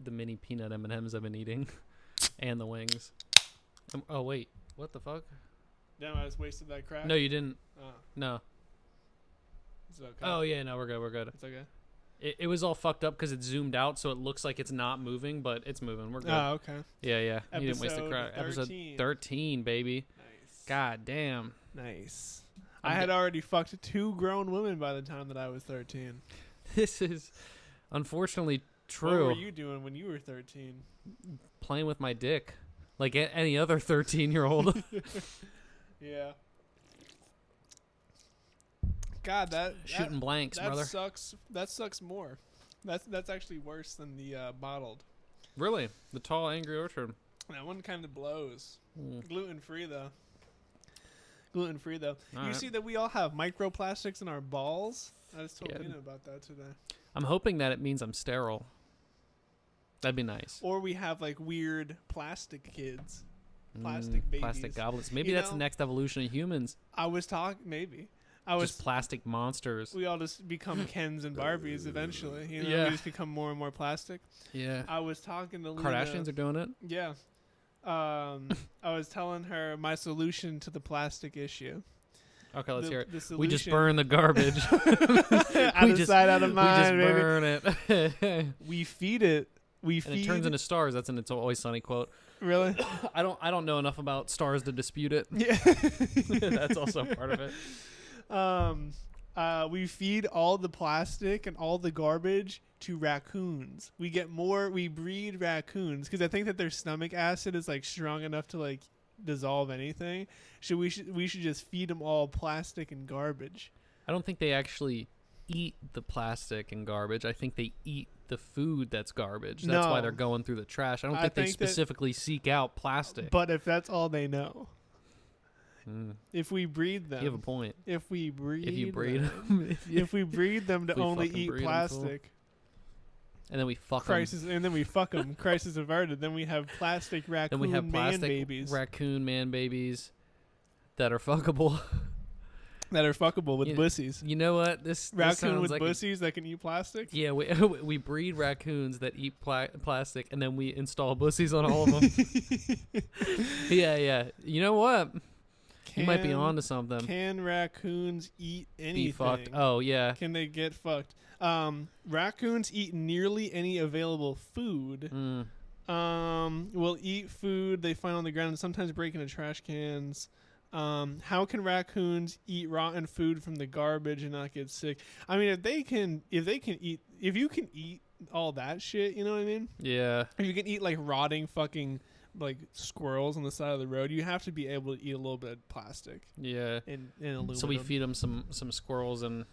the mini peanut M&Ms I've been eating, and the wings. Oh wait, what the fuck? Damn, I just wasted that crap. No, you didn't. Oh, No. it's okay. Oh yeah, no, we're good. We're good. It's okay. It was all fucked up because it zoomed out, so it looks like it's not moving, but it's moving. We're good. Oh, okay. Yeah. You didn't waste the Episode crap. 13. Episode 13, baby. Nice. God damn. Nice. I had already fucked 2 grown women by the time that I was 13. This is unfortunately true. What were you doing when you were 13? Playing with my dick, like any other 13-year-old. Yeah. God, Shooting blanks, that brother. sucks. That sucks more. That's actually worse than the bottled. Really, the tall, angry orchard. That one kind of blows. Mm. Gluten free though. Gluten free though. All You right. see that we all have microplastics in our balls? I just told Yeah. Lena about that today. I'm hoping that it means I'm sterile. That'd be nice. Or we have like weird plastic kids. Plastic babies. Plastic goblets. Maybe You that's know, the next evolution of humans. I was talking. Maybe. I was. Just plastic monsters. We all just become Kens and Barbies eventually. You know, Yeah. we just become more and more plastic. Yeah. I was talking to Lena. Kardashians are doing it. Yeah. I was telling her my solution to the plastic issue. Okay, let's hear it. The We just solution- burn the garbage. out of sight, out of mind, we just baby. burn it. We feed it. We And feed it turns into stars. That's an It's Always Sunny quote. really. I don't know enough about stars to dispute it. Yeah. That's also part of it. We feed all the plastic and all the garbage to raccoons. We breed raccoons because I think that their stomach acid is like strong enough to like dissolve anything. We should just feed them all plastic and garbage. I don't think they actually eat the plastic and garbage. I think they eat the food that's garbage. That's why No. they're going through the trash. I don't I think they think that- specifically seek out plastic. But if that's all they know, Mm, if we breed them, you have a point. if we breed, If you breed them, them, if we breed them to If we only fucking eat breed 'em, fool. plastic, and then we fuck 'em. crisis, and then we fuck them. Crisis averted. Then we have plastic raccoon Then we have man plastic babies raccoon man babies that are fuckable. that are fuckable with You- bussies. You know what? This Raccoon sounds with like bussies that can eat plastic. Yeah, we we breed raccoons that eat plastic, and then we install bussies on all of them. Yeah. You know what? You might be on to something. Can raccoons eat anything? Be fucked. Oh yeah. Can they get fucked? Raccoons eat nearly any available food. Mm. Will eat food they find on the ground and sometimes break into trash cans. How can raccoons eat rotten food from the garbage and not get sick? I mean, if you can eat all that shit, you know what I mean? Yeah. If you can eat like rotting fucking like squirrels on the side of the road, you have to be able to eat a little bit of plastic Yeah. and aluminum. So we feed them some squirrels and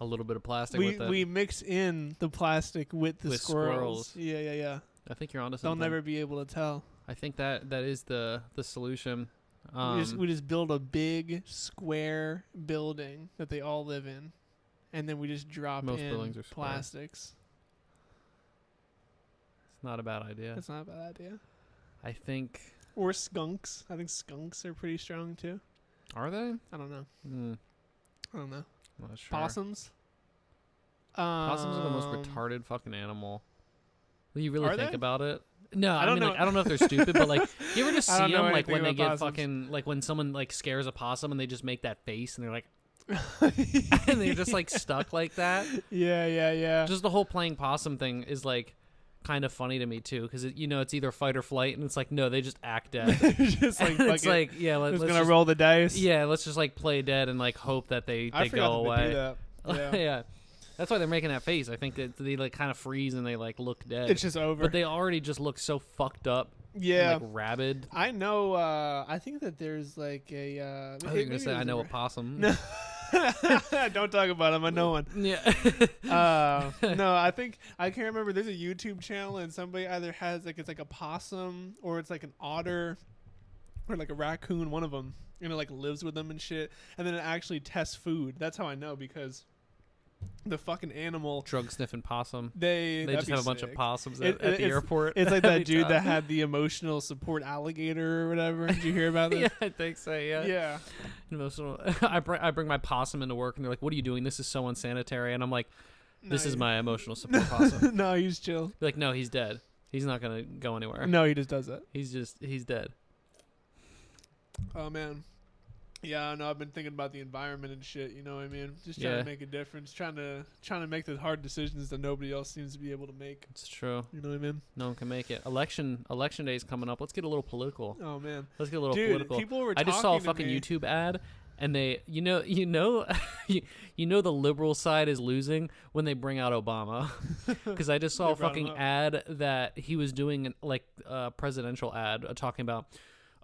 a little bit of plastic with it. we mix in the plastic with the With squirrels. squirrels. Yeah. I think you're onto They'll something. never be able to tell. I think that is the solution. We just build a big square building that they all live in, and then we just drop Most in buildings are square. plastics. It's not a bad idea. That's not a bad idea. I think. Or skunks. I think skunks are pretty strong too. Are they? I don't know. I don't know. I'm not sure. Possums. Possums are the most retarded fucking animal. Will you really Are think they? about it? No, I don't know. like, I don't know if they're stupid, but like, you ever just I don't see know them like when they anything get about possums. fucking like when someone like scares a possum and they just make that face and they're like, and they're just like stuck like that. Yeah. Just the whole playing possum thing is like kind of funny to me too, because it's either fight or flight, and it's like no, they just act dead. Just like it's fucking- like yeah, let's gonna just, roll the dice. yeah, let's just like play dead and like hope that they I forgot go that away. they do that. Yeah. Yeah. That's why they're making that face. I think that they like kind of freeze and they like look dead. It's just over. But they already just look so fucked up. yeah. And, like rabid. I know. I think that there's like a. I was gonna say I know a possum. No. Don't talk about him. I know one. Yeah. No, I think I can't remember. There's a YouTube channel and somebody either has like it's like a possum or it's like an otter or like a raccoon. One of them, like lives with them and shit. And then it actually tests food. That's how I know because the fucking animal. Drug sniffing possum. They Just that'd have a be bunch of sick. possums It- at the it's- airport. It's like that every dude time. that had the emotional support alligator or whatever. Did you hear about this? Yeah, I think so. Yeah. Yeah. Emotional. I bring my possum into work and they're like, "What are you doing? This is so unsanitary." And I'm like, This is my emotional support possum. No, he's chill. Be like, no, he's dead. He's not gonna go anywhere. No, he just does that. He's dead. Oh man. Yeah, I know. I've been thinking about the environment and shit. You know what I mean? Just trying to make a difference. Trying to make those hard decisions that nobody else seems to be able to make. It's true. You know what I mean? No one can make it. Election day is coming up. Let's get a little political. Oh man. Let's get a little Dude, political. people were I just saw a talking to fucking me. YouTube ad, and they, you know, the liberal side is losing when they bring out Obama, because I just saw a fucking ad that he was doing like a presidential ad talking about,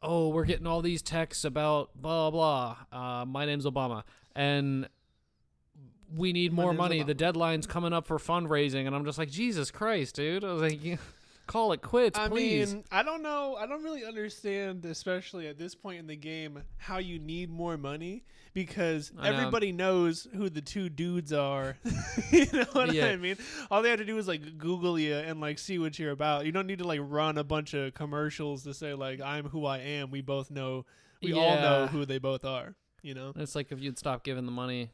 oh, we're getting all these texts about blah blah. My name's Obama, and we need more money. The deadline's coming up for fundraising, and I'm just like, Jesus Christ, dude. I was like, call it quits, please. I mean, I don't know. I don't really understand, especially at this point in the game, how you need more money, because everybody knows who the two dudes are. You know what I mean? All they have to do is like Google you and like see what you're about. You don't need to like run a bunch of commercials to say like, I'm who I am. We both know. We all know who they both are. You know? It's like if you'd stop giving the money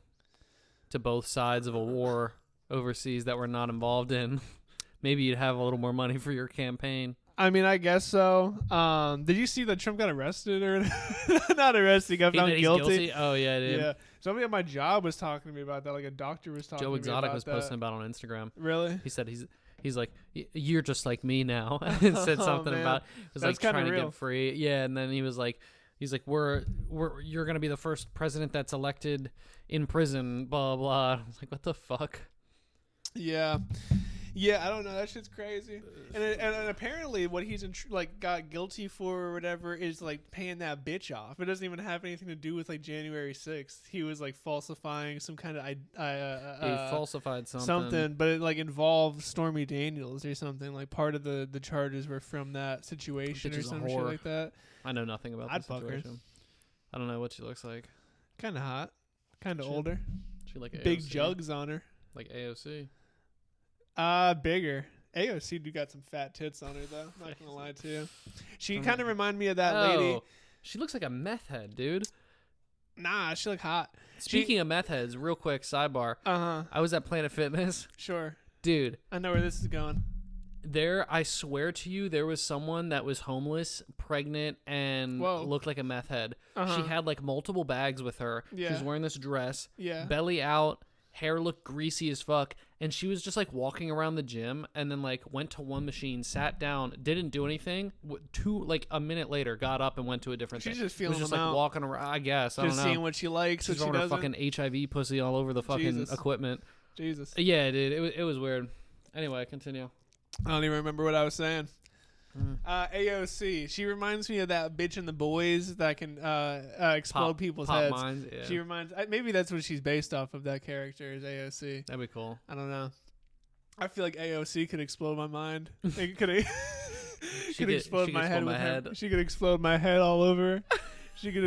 to both sides of a war overseas that we're not involved in, maybe you'd have a little more money for your campaign. I mean, I guess so. Did you see that Trump got arrested or not arrested? Got found guilty. Oh yeah, dude. Yeah. Somebody at my job was talking to me about that. Like a doctor was talking. Joe to me Exotic about was posting about it on Instagram. Really? He said he's like, you're just like me now. And said something about it was like trying to get free. Yeah, and then he's like you're gonna be the first president that's elected in prison. Blah blah. I was like, what the fuck? Yeah. Yeah, I don't know. That shit's crazy. And apparently, what he's got guilty for or whatever is like paying that bitch off. It doesn't even have anything to do with like January 6th. He was like falsifying some kind of he falsified something, but it like involved Stormy Daniels or something. Like part of the charges were from that situation or some shit like that. I know nothing about the situation. I don't know what she looks like. Kind of hot, kind of older. She like AOC. Big jugs on her, like AOC. Bigger. AOC do got some fat tits on her though. Not gonna lie to you. She kind of remind me of that lady. She looks like a meth head, dude. Nah, she look hot. Speaking of meth heads, real quick sidebar. I was at Planet Fitness. Sure. Dude. I know where this is going. I swear to you, there was someone that was homeless, pregnant, and looked like a meth head. She had like multiple bags with her. Yeah. She was wearing this dress. Yeah. Belly out. Hair looked greasy as fuck, and she was just like walking around the gym, and then like went to one machine, sat down, didn't do anything. A minute later, got up and went to a different thing. She's just feeling was just them like out. walking around. I guess I don't know. Just seeing what she likes. She's what throwing she her fucking HIV pussy all over the fucking equipment. Jesus. Yeah, dude, it was weird. Anyway, continue. I don't even remember what I was saying. AOC. She reminds me of that bitch in The Boys that can explode people's heads. Minds, yeah. She reminds. Maybe that's what she's based off of. That character is AOC. That'd be cool. I don't know. I feel like AOC could explode my mind. It could explode my head with her. She could explode my head all over. She could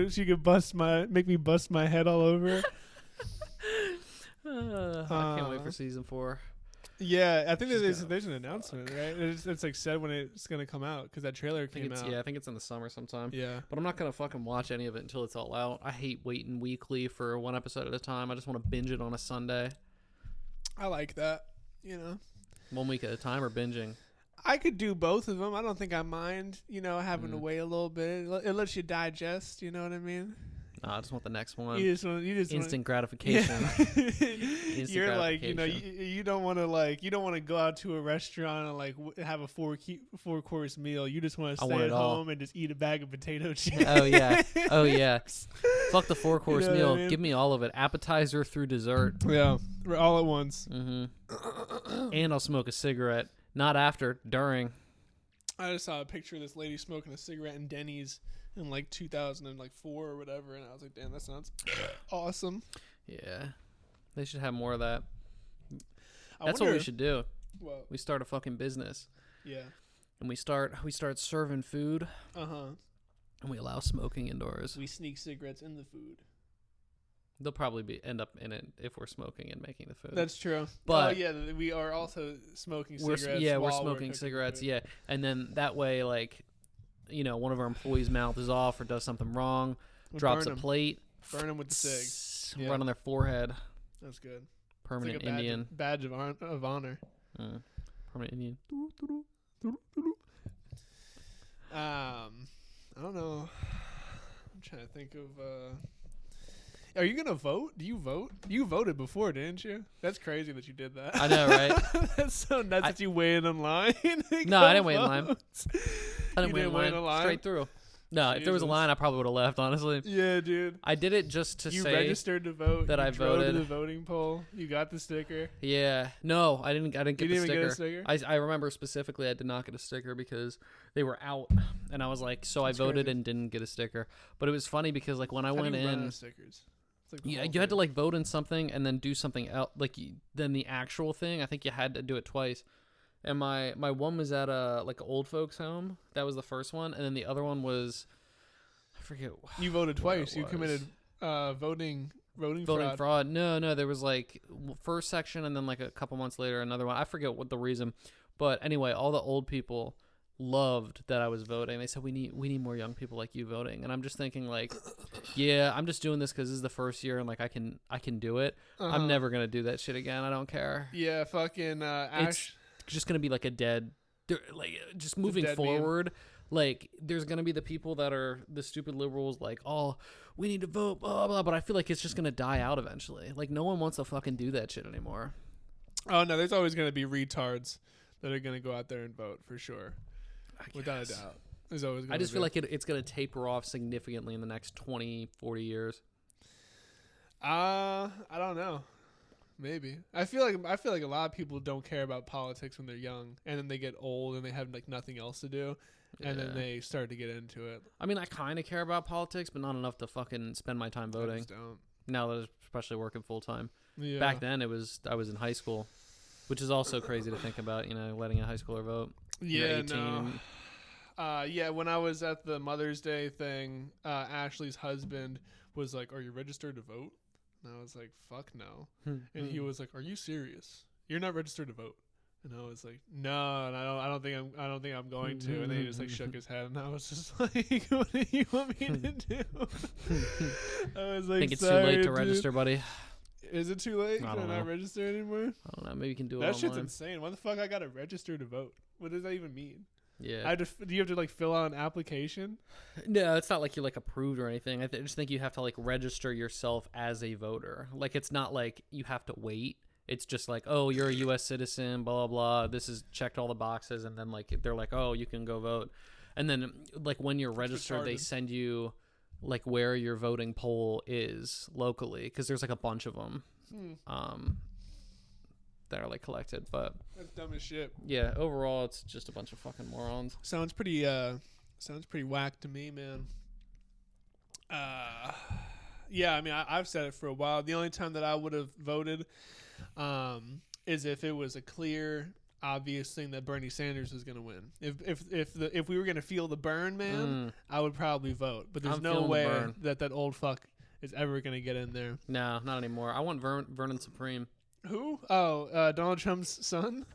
make me bust my head all over. I can't wait for season 4. Yeah, I think there's an announcement, right? It's like said when it's gonna come out because that trailer came out. Yeah, I think it's in the summer sometime. Yeah, but I'm not gonna fucking watch any of it until it's all out. I hate waiting weekly for one episode at a time. I just want to binge it on a Sunday. I like that. You know, 1 week at a time or binging. I could do both of them. I don't think I mind. You know, having to wait a little bit. It lets you digest. You know what I mean? No, I just want the next one. You just instant gratification. You're like, you know, you don't want to go out to a restaurant and like have a 4-course meal. You just want to stay at home and just eat a bag of potato chips. Oh yeah. Fuck the 4-course meal. I mean? Give me all of it, appetizer through dessert. Yeah, all at once. Mm-hmm. And I'll smoke a cigarette, not after, during. I just saw a picture of this lady smoking a cigarette in Denny's in like 2004 or whatever, and I was like, damn, that sounds awesome. Yeah, they should have more of that. That's what we should do. What? We start a fucking business. Yeah. And we start serving food. And we allow smoking indoors. We sneak cigarettes in the food. They'll probably end up in it if we're smoking and making the food. That's true. But we are also smoking cigarettes. We're smoking cigarettes. Yeah, and then that way, like, you know, one of our employees' mouth is off or does something wrong, drops a plate, burn them with the cig, right on their forehead. That's good. Permanent it's like a Indian. badge of honor. Permanent Indian. I don't know. I'm trying to think of. Are you gonna vote? Do you vote? You voted before, didn't you? That's crazy that you did that. I know, right? That's so nuts that you waited in line. No, I didn't wait in line. I You didn't wait in line. Straight through. No, if there was a Jesus. line, I probably would have left. Honestly. Yeah, dude. I did it just to You say registered to vote. that you I drove voted. to the voting poll. You got the sticker. Yeah. No, I didn't get You the didn't sticker. even get a sticker? I remember specifically I did not get a sticker because they were out, and I was like, so That's I voted crazy. and didn't get a sticker. But it was funny because like when I How do went you run out in, of stickers? It's like the yeah, whole you had to thing. like vote in something and then do something else. Like then the actual thing, I think you had to do it twice. And my one was at a like an old folks home. That was the first one, and then the other one was, I forget. You voted where twice. it You was. committed voting Voting fraud. No, there was like first section and then like a couple months later another one. I forget what the reason, but anyway, all the old people loved that I was voting. They said we need more young people like you voting, and I'm just thinking like, yeah, I'm just doing this because this is the first year and like I can do it. I'm never gonna do that shit again. I don't care. Yeah, fucking Ash. It's just gonna be like a dead, like just moving dead meme. forward. Like there's gonna be the people that are the stupid liberals, like, oh, we need to vote, blah blah. But I feel like it's just gonna die out eventually. Like no one wants to fucking do that shit anymore. Oh no, there's always gonna be retards that are gonna go out there and vote for sure, without a guess. doubt. There's always. Gonna I just be. feel like it's gonna taper off significantly in the next 20, 40 years. I don't know. Maybe. I feel like a lot of people don't care about politics when they're young, and then they get old and they have like nothing else to do, and then Yeah. they start to get into it. I mean, I kind of care about politics, but not enough to fucking spend my time I voting. just don't. Now that I'm especially working full time. Yeah. Back then, I was in high school, which is also crazy to think about. You know, letting a high schooler vote. You're Yeah. 18 No. and- Yeah. When I was at the Mother's Day thing, Ashley's husband was like, "Are you registered to vote?" And I was like, "Fuck no." And he was like, "Are you serious? You're not registered to vote?" And I was like, "No, and I don't think I'm going to." And then he just like shook his head, and I was just like, "What do you want me to do?" I was like, think it's too "Sorry, late to dude." register, buddy. Is it too late? I Can I don't not know. register anymore? I don't know. Maybe you can do it That shit's online. insane. Why the fuck I gotta register to vote? What does that even mean? Yeah. Do you have to like fill out an application? No, it's not like you're like approved or anything. I just think you have to like register yourself as a voter. Like it's not like you have to wait. It's just like, oh, you're a U.S. citizen, blah blah blah. This is checked all the boxes, and then like they're like, oh, you can go vote. And then like when you're registered, they retarded. send you like where your voting poll is locally because there's like a bunch of them that are like collected. But That's dumb as shit. yeah, overall, it's just a bunch of fucking morons. Sounds pretty whack to me, man. Yeah, I mean, I've said it for a while. The only time that I would have voted is if it was a clear, obvious thing that Bernie Sanders was going to win. If we were going to feel the burn, man, I would probably vote. But there's I'm no feeling the way burn. that old fuck is ever going to get in there. No, not anymore. I want Vernon Supreme. Who? Oh, Donald Trump's son.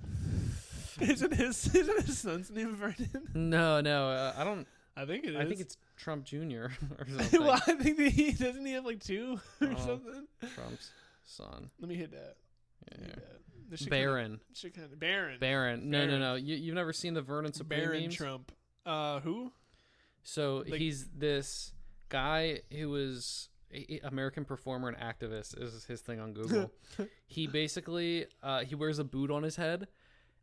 Isn't his son's name Vernon? No, I don't. I think it is. I think it's Trump Jr. or something. Well, I think that doesn't he have like two or Oh. something? Trump's son. Let me hit that. Yeah. This shit Baron. Baron. Baron. No. You've never seen the Vernon Supreme Baron memes? Trump. Who? So Like- he's this guy who was a American performer and activist is his thing on Google. He basically he wears a boot on his head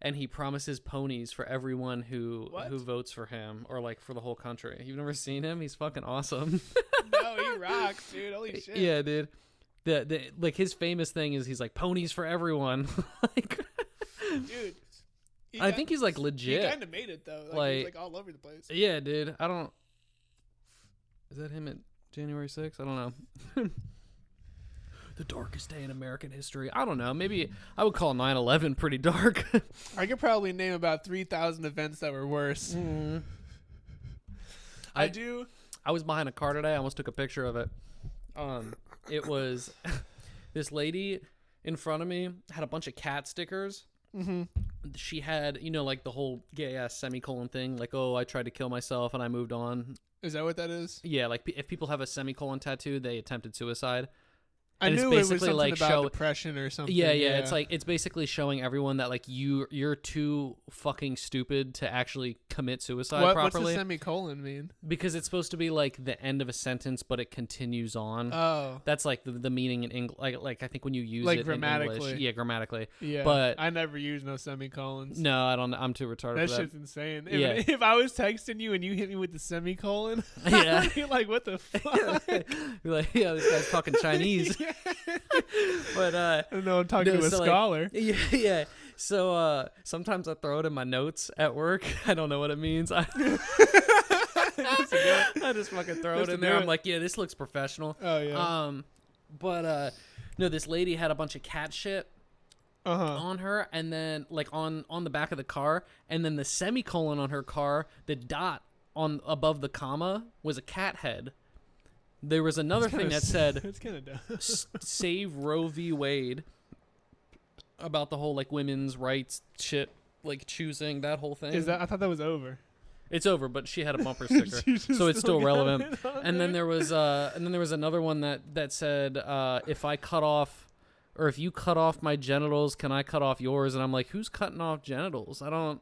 and he promises ponies for everyone who votes for him or like for the whole country. You've never seen him? He's fucking awesome. No, he rocks, dude. Holy shit. Yeah, dude. The like his famous thing is he's like ponies for everyone. Like Dude. I think he's like He legit. kind of made it though. Like, Like- he's like all over the place. Yeah, dude. I don't. Is that him at January 6th? I don't know. The darkest day in American history. I don't know. Maybe I would call 9/11 pretty dark. I could probably name about 3,000 events that were worse. I do. I was behind a car today. I almost took a picture of it. It was this lady in front of me had a bunch of cat stickers. Mm-hmm. She had, like the whole gay ass semicolon thing, like, oh, I tried to kill myself and I moved on. Is that what that is? Yeah, like if people have a semicolon tattoo, they attempted suicide. I and knew it's it was basically something like about depression or something. Yeah. It's basically showing everyone that like you're too fucking stupid to actually commit suicide properly. What's the semicolon mean? Because it's supposed to be like the end of a sentence, but it continues on. Oh, That's like the meaning in English. Like I think when you use like it grammatically. in English, yeah, grammatically. Yeah, But I never use no semicolons. no, I don't. I'm too retarded That for that. shit's insane. Yeah. If I was texting you and you hit me with the semicolon, Yeah. I'd be like, what the fuck? You're like, yeah, this guy's talking Chinese. Yeah. But I don't know. I'm talking to a so, scholar. Yeah. So sometimes I throw it in my notes at work. I don't know what it means. I just fucking throw it in there. I'm like, yeah, this looks professional. Oh yeah. But no, this lady had a bunch of cat shit on her, and then like on the back of the car, and then the semicolon on her car, the dot on above the comma was a cat head. There was another thing that said, it's kind of dumb. "Save Roe v. Wade," about the whole like women's rights shit, like choosing that whole thing. Is that? I thought that was over. It's over, but she had a bumper sticker, so it's still relevant. And then there was another one that said, "If I cut off, or if you cut off my genitals, can I cut off yours?" And I'm like, who's cutting off genitals? I don't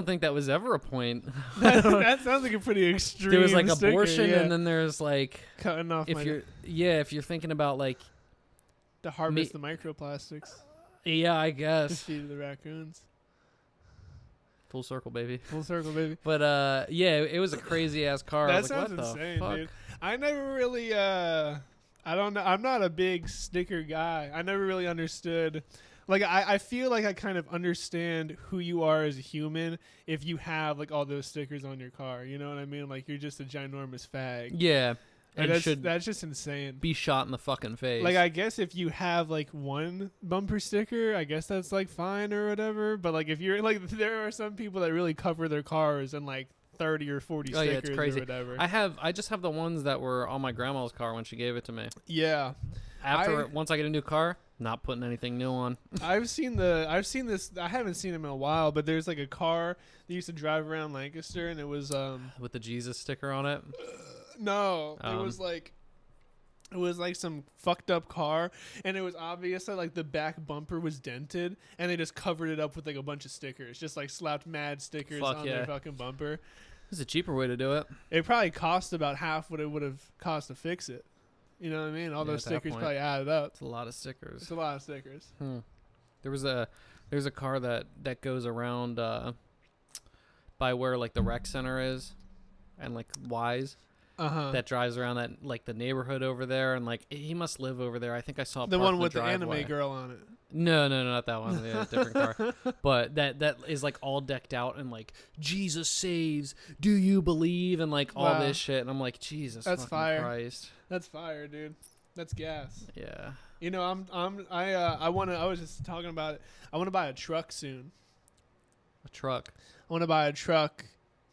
think that was ever a point. That sounds like a pretty extreme. There was like sticker, abortion, yeah. and then there's like cutting off. if you're thinking about like to harvest the microplastics. Yeah, I To guess. feed to the raccoons. Full circle, baby. Full circle, baby. But yeah, it was a crazy ass car. I That was like, sounds what insane, the fuck? dude. I never really I don't know. I'm not a big sticker guy. I never really understood. Like I feel like I kind of understand who you are as a human if you have like all those stickers on your car. You know what I mean? Like you're just a ginormous fag. Yeah, Like, and that's just insane. be shot in the fucking face. Like I guess if you have like one bumper sticker, I guess that's like fine or whatever. But like if you're like, there are some people that really cover their cars in like 30 or 40 Oh, yeah, stickers it's crazy. or whatever. I just have the ones that were on my grandma's car when she gave it to me. Yeah. Once I get a new car, not putting anything new on. I've seen this. I haven't seen them in a while, but there's like a car that used to drive around Lancaster, and it was With the Jesus sticker on it. no, it was like some fucked up car, and it was obvious that like the back bumper was dented, and they just covered it up with like a bunch of stickers, just like slapped mad stickers on their fucking bumper. There's a cheaper way to do it. It probably cost about half what it would have cost to fix it. You know what I mean? All those at that stickers point, probably added up. It's a lot of stickers. It's a lot of stickers. There's a car that goes around by where like the rec center is, and like Wise. That drives around that like the neighborhood over there, and like he must live over there. I think I saw the one with the the anime girl on it. No, not that one. Yeah, different car. But that is like all decked out and like Jesus saves. Do you believe? And like all this shit. And I'm like, Jesus, that's fucking fire. Christ. That's fire, dude. That's gas. Yeah. You know, I was just talking about it. I want to buy a truck soon. A truck. I want to buy a truck.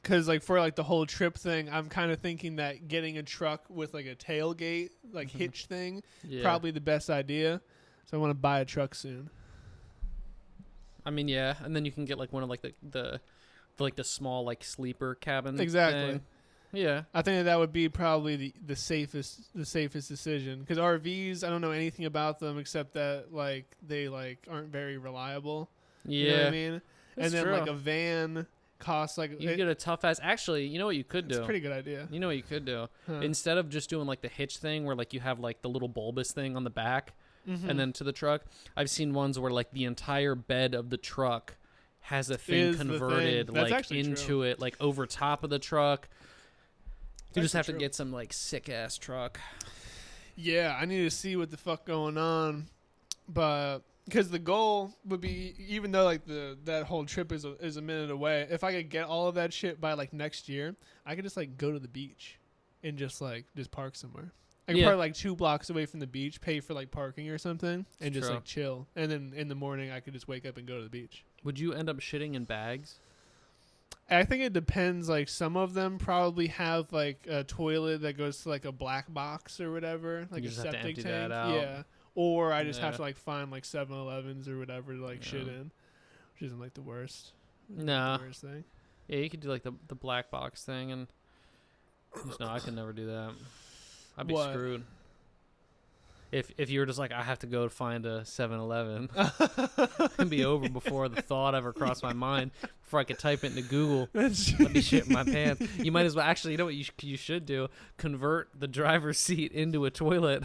Cause like for like the whole trip thing, I'm kind of thinking that getting a truck with like a tailgate, like hitch thing, probably the best idea. So I want to buy a truck soon. I mean, yeah, and then you can get like one of like the small like sleeper cabin. Exactly. Thing. Yeah, I think that would be probably the safest decision. Because RVs, I don't know anything about them except that like they like aren't very reliable. Yeah, you know what I mean. That's and then true. like a van costs like you get a tough ass. Actually, you know what you could do? It's a pretty good idea. You know what you could do? Huh. Instead of just doing like the hitch thing where like you have like the little bulbous thing on the back and then to the truck, I've seen ones where like the entire bed of the truck has a thing converted like into it, like over top of the truck. You just have to get some like sick ass truck. Yeah, I need to see what the fuck going on, but because the goal would be, even though like that whole trip is a minute away, if I could get all of that shit by like next year, I could just like go to the beach and just park somewhere. I could park like 2 blocks away from the beach, pay for like parking or something, and just like chill. And then in the morning, I could just wake up and go to the beach. Would you end up shitting in bags? I think it depends. Like some of them probably have like a toilet that goes to like a black box or whatever, like you a just have to septic empty tank. that out. Yeah. Or I just have to like find like 7-Elevens or whatever to like shit in, which isn't like the worst. No. The worst thing. Yeah, you could do like the black box thing, and no, I could never do that. I'd be screwed. if you were just like, I have to go find a 7-Eleven and be over before the thought ever crossed my mind, before I could type it into Google, let me shit in my pants. You might as well, actually, you know what you should do? Convert the driver's seat into a toilet.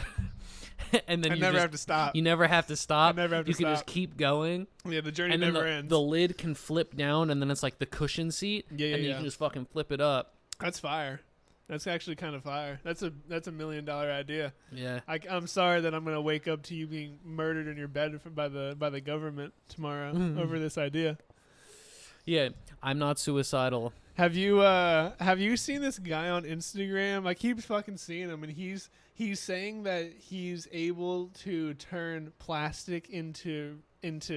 And then I never have to stop. You never have to stop. I never have to you stop. can just keep going. Yeah, the journey and then never ends. The lid can flip down, and then it's like the cushion seat. Yeah, and you can just fucking flip it up. That's fire. That's actually kind of fire. That's a $1 million idea. Yeah. I'm sorry that I'm gonna wake up to you being murdered in your bed by the government tomorrow over this idea. Yeah, I'm not suicidal. Have you seen this guy on Instagram? I keep fucking seeing him, and he's saying that he's able to turn plastic into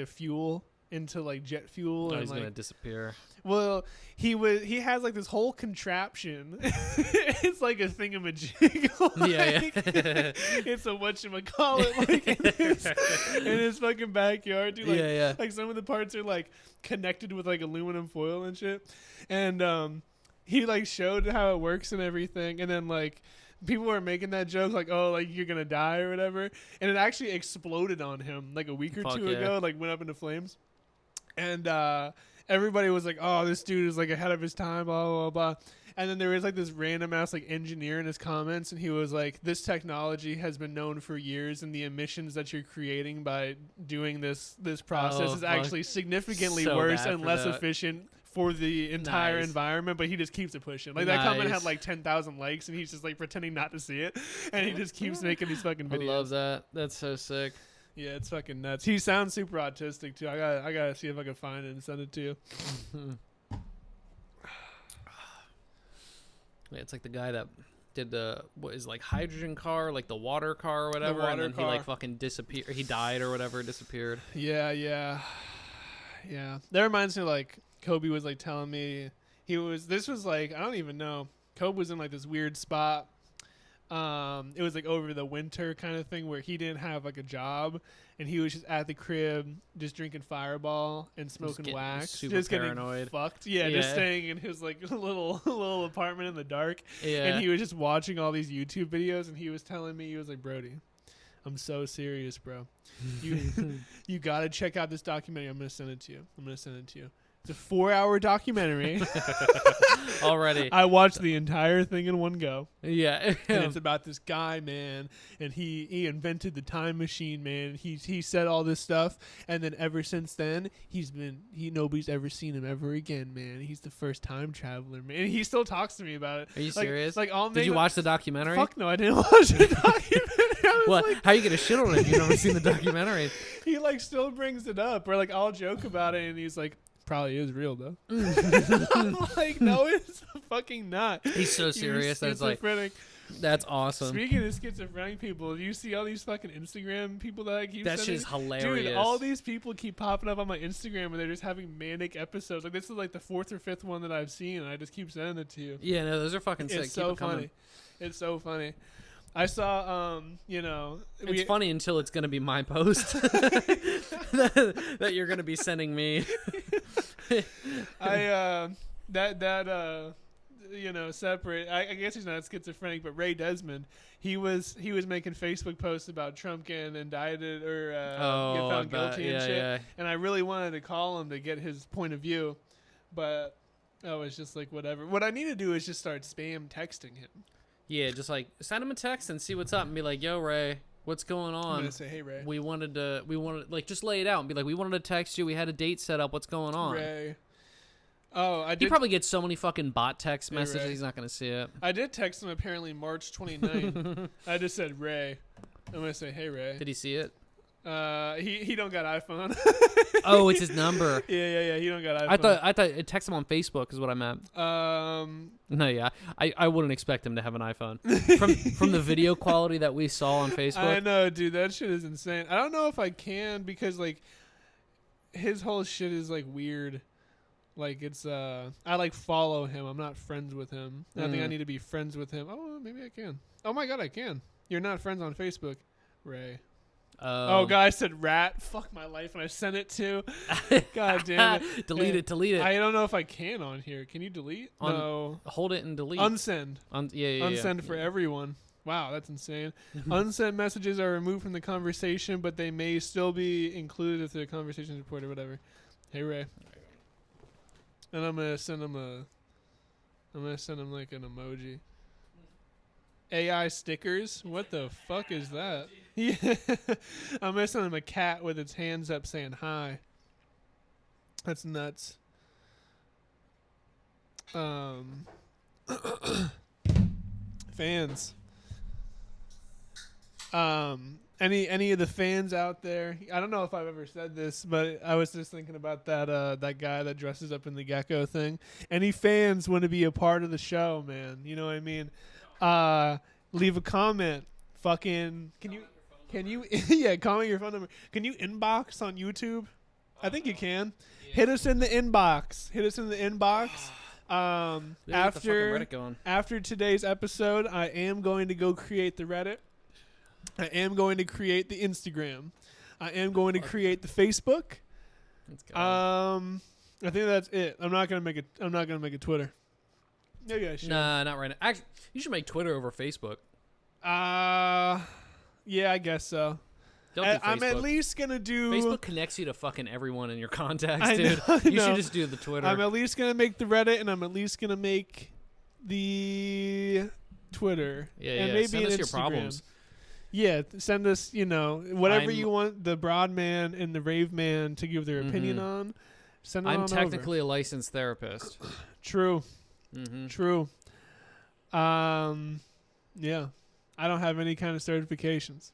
fuel, into like jet fuel. Oh, and he's like, gonna disappear. Well, he has like this whole contraption. It's like a thingamajig. Like, yeah. It's a whatchamacallit like in his fucking backyard, dude. Like, yeah. Like some of the parts are like connected with like aluminum foil and shit. And he like showed how it works and everything, and then like people were making that joke like, oh, like you're gonna die or whatever, and it actually exploded on him like a week or two ago, like went up into flames. And everybody was like, oh, this dude is like ahead of his time, blah, blah, blah. And then there was like this random ass like engineer in his comments, and he was like, this technology has been known for years, and the emissions that you're creating by doing this process is actually significantly worse and less efficient for the entire environment. But he just keeps it pushing. Like that comment had like 10,000 likes, and he's just like pretending not to see it, and he just keeps making these fucking videos. I love that. That's so sick. Yeah, it's fucking nuts. He sounds super autistic too. I gotta see if I can find it and send it to you. Yeah, it's like the guy that did the hydrogen car, like the water car or whatever, and then he like fucking disappeared. He died or whatever, disappeared. Yeah. That reminds me, like Kobe was like telling me this was like, I don't even know. Kobe was in like this weird spot. It was like over the winter kind of thing where he didn't have like a job, and he was just at the crib just drinking Fireball and smoking wax, super paranoid, getting fucked. Yeah, just staying in his like little apartment in the dark. Yeah, and he was just watching all these YouTube videos, and he was telling me, he was like, Brody, I'm so serious, bro. You gotta check out this documentary. I'm gonna send it to you. It's a 4-hour documentary. Already. I watched the entire thing in one go. Yeah. And it's about this guy, man, and he invented the time machine, man. He said all this stuff, and then ever since then, nobody's ever seen him ever again, man. He's the first time traveler, man. And he still talks to me about it. Are you serious? Did you watch the documentary? Fuck no, I didn't watch the documentary. Well, how you gonna shit on it if you've never seen the documentary? He like still brings it up, or like I'll joke about it, and he's like, probably is real though. I'm like, no, it's fucking not. He's so serious. That's like, that's awesome. Speaking of schizophrenic people, you see all these fucking Instagram people that I keep that sending? shit's hilarious. Dude, all these people keep popping up on my Instagram, and they're just having manic episodes. Like this is like the 4th or 5th one that I've seen, and I just keep sending it to you. Yeah, no, those are fucking sick. It's so funny. It's so funny. I saw, it's funny until it's gonna be my post that you're gonna be sending me. Separate. I guess he's not schizophrenic, but Ray Desmond, he was making Facebook posts about Trump getting indicted or get found guilty and shit. Yeah. And I really wanted to call him to get his point of view, but it's just like whatever. What I need to do is just start spam texting him. Yeah, just like send him a text and see what's up and be like, yo, Ray, what's going on? I'm gonna say, hey, Ray. We wanted like just lay it out and be like, we wanted to text you. We had a date set up. What's going on? Ray. Oh, I did. He probably gets so many fucking bot text messages. He's not gonna see it. I did text him apparently March 29th. I just said, Ray. I'm gonna say, hey, Ray. Did he see it? He don't got iPhone. Oh, it's his number. Yeah. He don't got iPhone. I thought it text him on Facebook is what I meant. No, yeah. I wouldn't expect him to have an iPhone. From the video quality that we saw on Facebook. I know, dude. That shit is insane. I don't know if I can because like his whole shit is like weird. Like it's I like follow him. I'm not friends with him. I think I need to be friends with him. Oh, maybe I can. Oh my god, I can. You're not friends on Facebook, Ray. Oh, God, I said rat. Fuck my life, and I sent it to. God damn it. Delete it. I don't know if I can on here. Can you delete? No. Hold it and delete. Unsend. Yeah. Unsend for everyone. Wow, that's insane. Unsent messages are removed from the conversation, but they may still be included if the conversation is reported or whatever. Hey, Ray. And I'm gonna send him like an emoji. AI stickers? What the fuck is that? Yeah. I'm gonna send him a cat with its hands up saying hi. That's nuts. Fans. Any of the fans out there? I don't know if I've ever said this, but I was just thinking about that guy that dresses up in the gecko thing. Any fans want to be a part of the show, man? You know what I mean? Leave a comment. Fucking can you yeah, comment your phone number. Can you inbox on YouTube? I think you can. Yeah. Hit us in the inbox. After today's episode, I am going to go create the Reddit. I am going to create the Instagram. I am going to create the Facebook. Let's go. I think that's it. I'm not gonna make a Twitter. Maybe I should. Nah, not right now. Actually, you should make Twitter over Facebook. Yeah, I guess so. Don't do Facebook. I'm at least gonna do. Facebook connects you to fucking everyone in your contacts, dude. You should just do the Twitter. I'm at least gonna make the Reddit, and I'm at least gonna make the Twitter. Yeah, and yeah. maybe Send an us your Instagram. problems. Yeah, send us, whatever you want the broad man and the rave man to give their opinion on. Send it I'm on technically a licensed therapist. True. Mm-hmm. True. Yeah. I don't have any kind of certifications.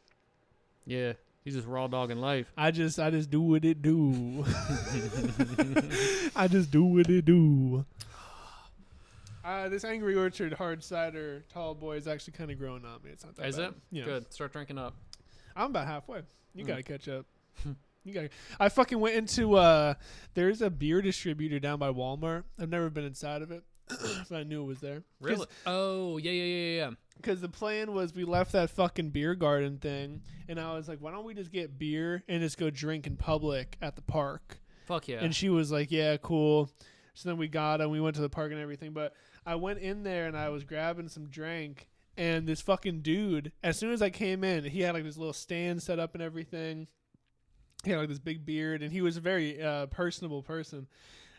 Yeah, he's just raw dog in life. I just do what it do. I just do what it do. This Angry Orchard hard cider tall boy is actually kind of growing on me. It's not that bad. Is it? Yeah. Good. Start drinking up. I'm about halfway. You gotta catch up. I fucking went into there's a beer distributor down by Walmart. I've never been inside of it, but I knew it was there. Really? Oh, yeah. Because the plan was we left that fucking beer garden thing, and I was like, why don't we just get beer and just go drink in public at the park? Fuck yeah. And she was like, yeah, cool. So then we got it, and we went to the park and everything. But I went in there, and I was grabbing some drink, and this fucking dude, as soon as I came in, he had like this little stand set up and everything. He had like this big beard, and he was a very personable person.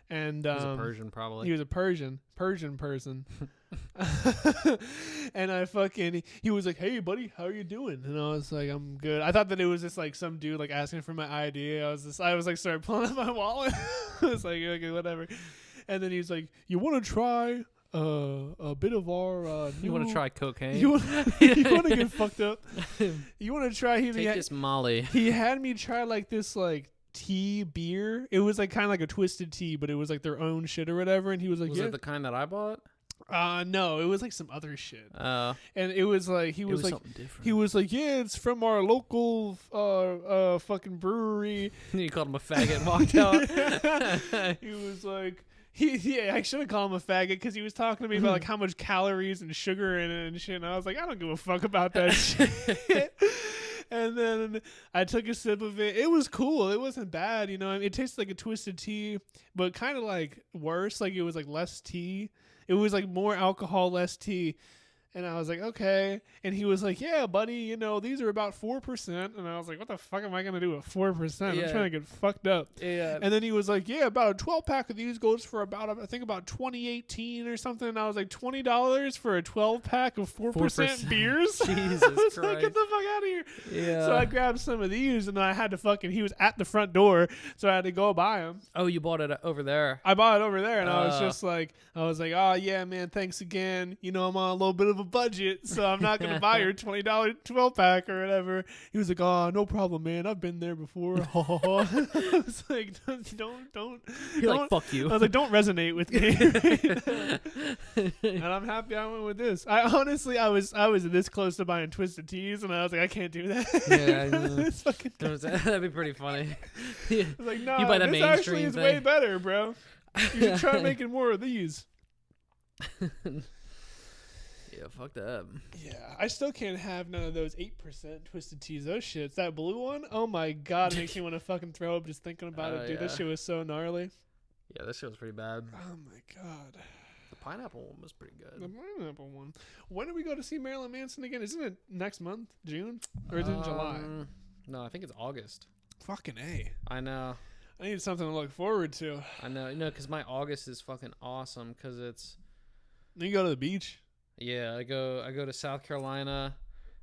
And he was a Persian, probably. He was a Persian person. And he was like, hey buddy, how are you doing? And I was like, I'm good. I thought that it was just like some dude like asking for my ID. I was like started pulling out my wallet. I was like, okay, whatever. And then he was like, you want to try a bit of our you want to try cocaine? You want to get fucked up? You want to try? Take this Molly. He had me try like this like tea beer. It was like kind of like a twisted tea, but it was like their own shit or whatever. And he was like, was it the kind that I bought? No, it was like some other shit. And it was like he was like something different. He was like, yeah, it's from our local fucking brewery. You called him a faggot and walked out. He was like, I should have called him a faggot because he was talking to me about like how much calories and sugar in it and shit. And I was like, I don't give a fuck about that shit. And then I took a sip of it. It was cool. It wasn't bad, you know. I mean, it tasted like a twisted tea, but kind of like worse. Like it was like less tea. It was like more alcohol, less tea. And I was like, okay. And he was like, yeah, buddy, you know, these are about 4%. And I was like, what the fuck am I going to do with 4%? Yeah. I'm trying to get fucked up. Yeah. And then he was like, yeah, about a 12-pack of these goes for about, I think about $20.18 or something. And I was like, $20 for a 12-pack of 4% beers? Jesus I was Christ. like, get the fuck out of here. Yeah. So I grabbed some of these, and I had to he was at the front door, so I had to go buy them. Oh, you bought it over there. I bought it over there, and I was just like, oh, yeah, man, thanks again. You know, I'm on a little bit of a budget, so I'm not going to buy your $20 12-pack or whatever. He was like, oh, no problem, man. I've been there before. I was like, don't. You're like, fuck you. I was like, don't resonate with me. And I'm happy I went with this. I was this close to buying Twisted Teas, and I was like, I can't do that. Yeah, I know. It's fucking That'd be pretty funny. I was like, no, You buy the this mainstream actually is thing. way better, bro. You should try making more of these. Yeah, fuck that. Yeah, I still can't have none of those 8% Twisted Teas. Those shits. That blue one, oh my god, it makes me want to fucking throw up just thinking about it, dude. Yeah. That shit was so gnarly. Yeah, that shit was pretty bad. Oh my god. The pineapple one was pretty The good. pineapple one. When do we go to see Marilyn Manson again? Isn't it next month, June, or is it in July? No, I think it's August. Fucking A. I know. I need something to look forward to. I know. No, because my August is fucking awesome. Because it's You go to the beach. yeah. I go to South Carolina,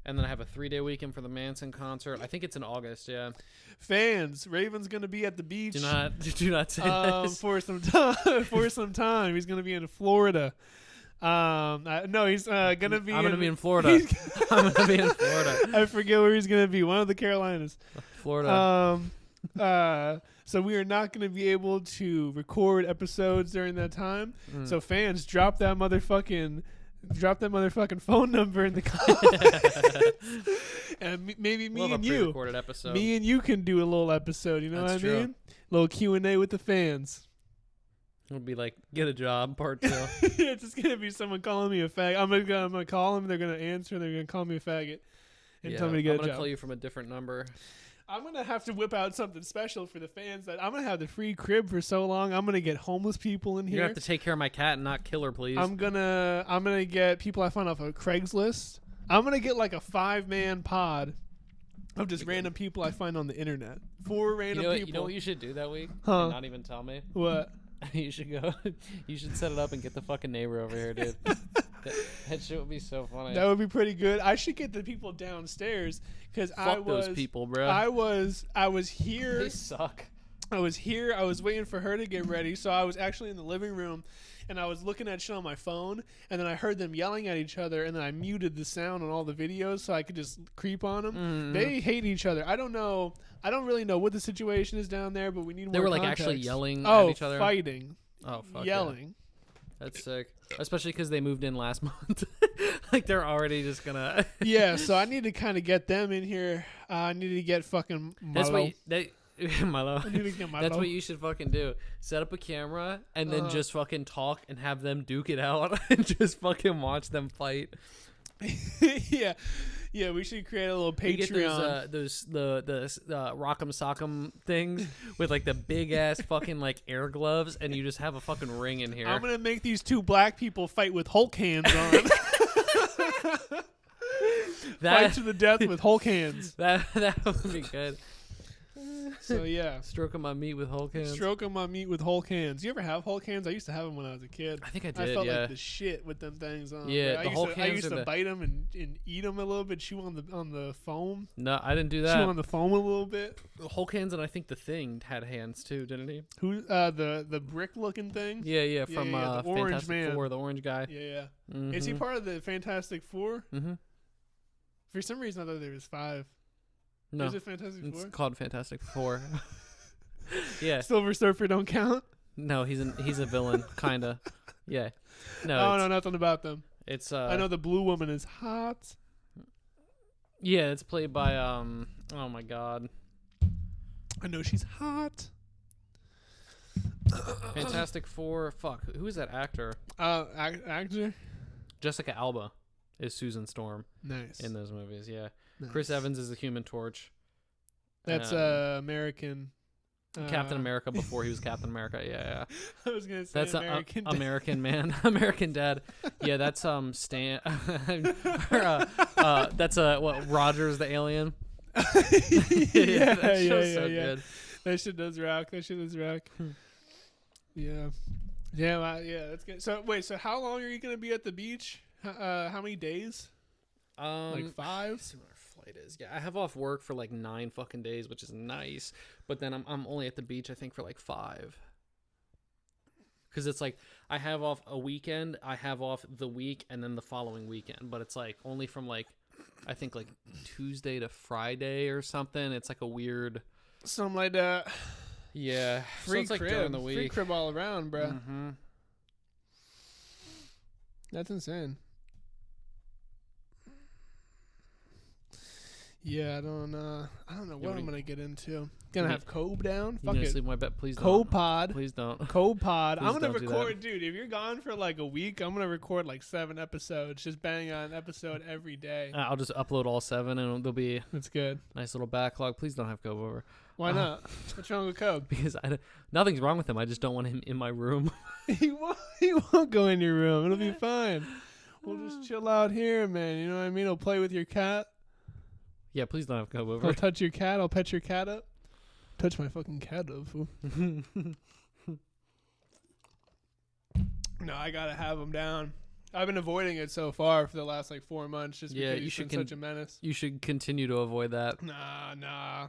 and then I have a 3-day weekend for the Manson concert. I think it's in August. Yeah. Fans, Raven's gonna be at the beach. Do not say this. For some time. For some time, he's gonna be in Florida. No, he's gonna be. I'm gonna be in Florida. I'm gonna be in Florida. I forget where he's gonna be. One of the Carolinas. Florida. So we are not gonna be able to record episodes during that time. So fans, drop that motherfucking phone number in the comments. And maybe me and you, episode. me and you can do a little episode. You know That's what I mean? Little Q&A with the fans. It'll be like get a job part 2. It's just gonna be someone calling me a faggot. I'm gonna call them. They're gonna answer. And they're gonna call me a faggot and tell me to get a job. I'm gonna call you from a different number. I'm gonna have to whip out something special for the fans. That I'm gonna have the free crib for so long. I'm gonna get homeless people in here. You have to take care of my cat and not kill her, please. I'm gonna get people I find off of Craigslist. I'm gonna get like a 5-man pod of just random people I find on the internet. 4 random people. You know what you should do that week? Huh? And not even tell me. What? You should go. You should set it up and get the fucking neighbor over here, dude. that shit would be so funny. That would be pretty good. I should get the people downstairs because those people, bro. I was here. They suck. I was here. I was waiting for her to get ready, so I was actually in the living room, and I was looking at shit on my phone, and then I heard them yelling at each other, and then I muted the sound on all the videos so I could just creep on them. They hate each other. I don't know. I don't really know what the situation is down there, but we need more. They were like context. actually yelling at each other. Fighting. Oh, fuck yelling. Yeah. That's sick. Especially because they moved in last month. Like they're already just gonna. Yeah, so I need to kind of get them in here. I need to get fucking Milo. Milo. I need to get Milo. That's what you should fucking do. Set up a camera and then just fucking talk and have them duke it out and just fucking watch them fight. Yeah, we should create a little Patreon. You get those Rock'em Sock'em things with like the big ass fucking like air gloves, and you just have a fucking ring in here. I'm gonna make these 2 black people fight with Hulk hands on. Fight to the death with Hulk hands. That would be good. So yeah, stroking my meat with Hulk hands. Stroking my meat with Hulk hands. You ever have Hulk hands? I used to have them when I was a kid. I think I did. I felt like the shit with them things on. Yeah, the Hulk hands. I used to bite them and eat them a little bit. Chew on the foam. No, I didn't do that. Chew on the foam a little bit. The Hulk hands, and I think the Thing had hands too, didn't he? Who? The brick looking thing. Yeah, from the orange Fantastic man. Four, the orange guy. Yeah. Is he part of the Fantastic Four? Mm-hmm. For some reason, I thought there was 5. No, is it Fantastic Four? It's called Fantastic Four. Yeah. Silver Surfer don't count. No, he's a villain, kinda. Yeah. No. I don't know nothing about them. It's I know the Blue Woman is hot. Yeah, it's played by oh my god. I know she's hot. Fantastic Four. Fuck, who is that actor? Actor. Jessica Alba is Susan Storm. Nice. In those movies, yeah. Nice. Chris Evans is the Human Torch. That's American. Captain America before he was Captain America. Yeah. I was gonna say that's American. American man, American Dad. Yeah, that's Stan. That's what Rogers the alien. Yeah, that show's so yeah. good. That shit does rock. Yeah. Yeah, that's good. So wait, so how long are you gonna be at the beach? How many days? Like 5? Let's see what our flight is. Yeah, I have off work for like 9 fucking days, which is nice. But then I'm only at the beach I think for like 5. Because it's like I have off a weekend, I have off the week, and then the following weekend. But it's like only from like I think like Tuesday to Friday or something. It's like a weird something like that. Yeah, Free so it's like crib, during the week. free crib all around, bro. Mm-hmm. That's insane. Yeah, I don't know what what I'm do gonna get into. Gonna you- have Cobe down. You Fuck gonna it. sleep in my bed? Please don't. Copod. Please don't. Copod. I'm Please gonna don't do that. record, dude. If you're gone for like a week, I'm gonna record like 7 episodes. Just bang on an episode every day. I'll just upload all 7, and there'll be That's good. a nice little backlog. Please don't have Cobe over. Why not? What's wrong with Cobe? Because nothing's wrong with him. I just don't want him in my room. He won't go in your room. It'll be fine. We'll just chill out here, man. You know what I mean? He'll play with your cat. Yeah, please don't have Cobe over. I'll touch your cat. I'll pet your cat up. Touch my fucking cat up, fool. No, I gotta have him down. I've been avoiding it so far for the last like 4 months just because he's been such a menace. You should continue to avoid that. Nah.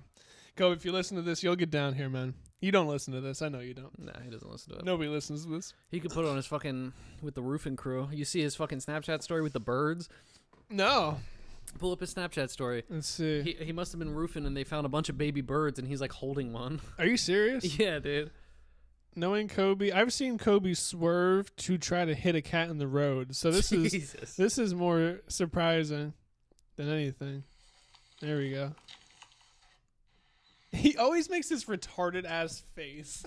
Go, if you listen to this, you'll get down here, man. You don't listen to this. I know you don't. Nah, he doesn't listen to it. Nobody listens to this. He could put it on his fucking, with the roofing crew. You see his fucking Snapchat story with the birds? No. Pull up his Snapchat story. Let's see. He must have been roofing and they found a bunch of baby birds and he's like holding one. Are you serious? Yeah, dude. Knowing Kobe, I've seen Kobe swerve to try to hit a cat in the road. So this is more surprising than anything. There we go. He always makes this retarded ass face.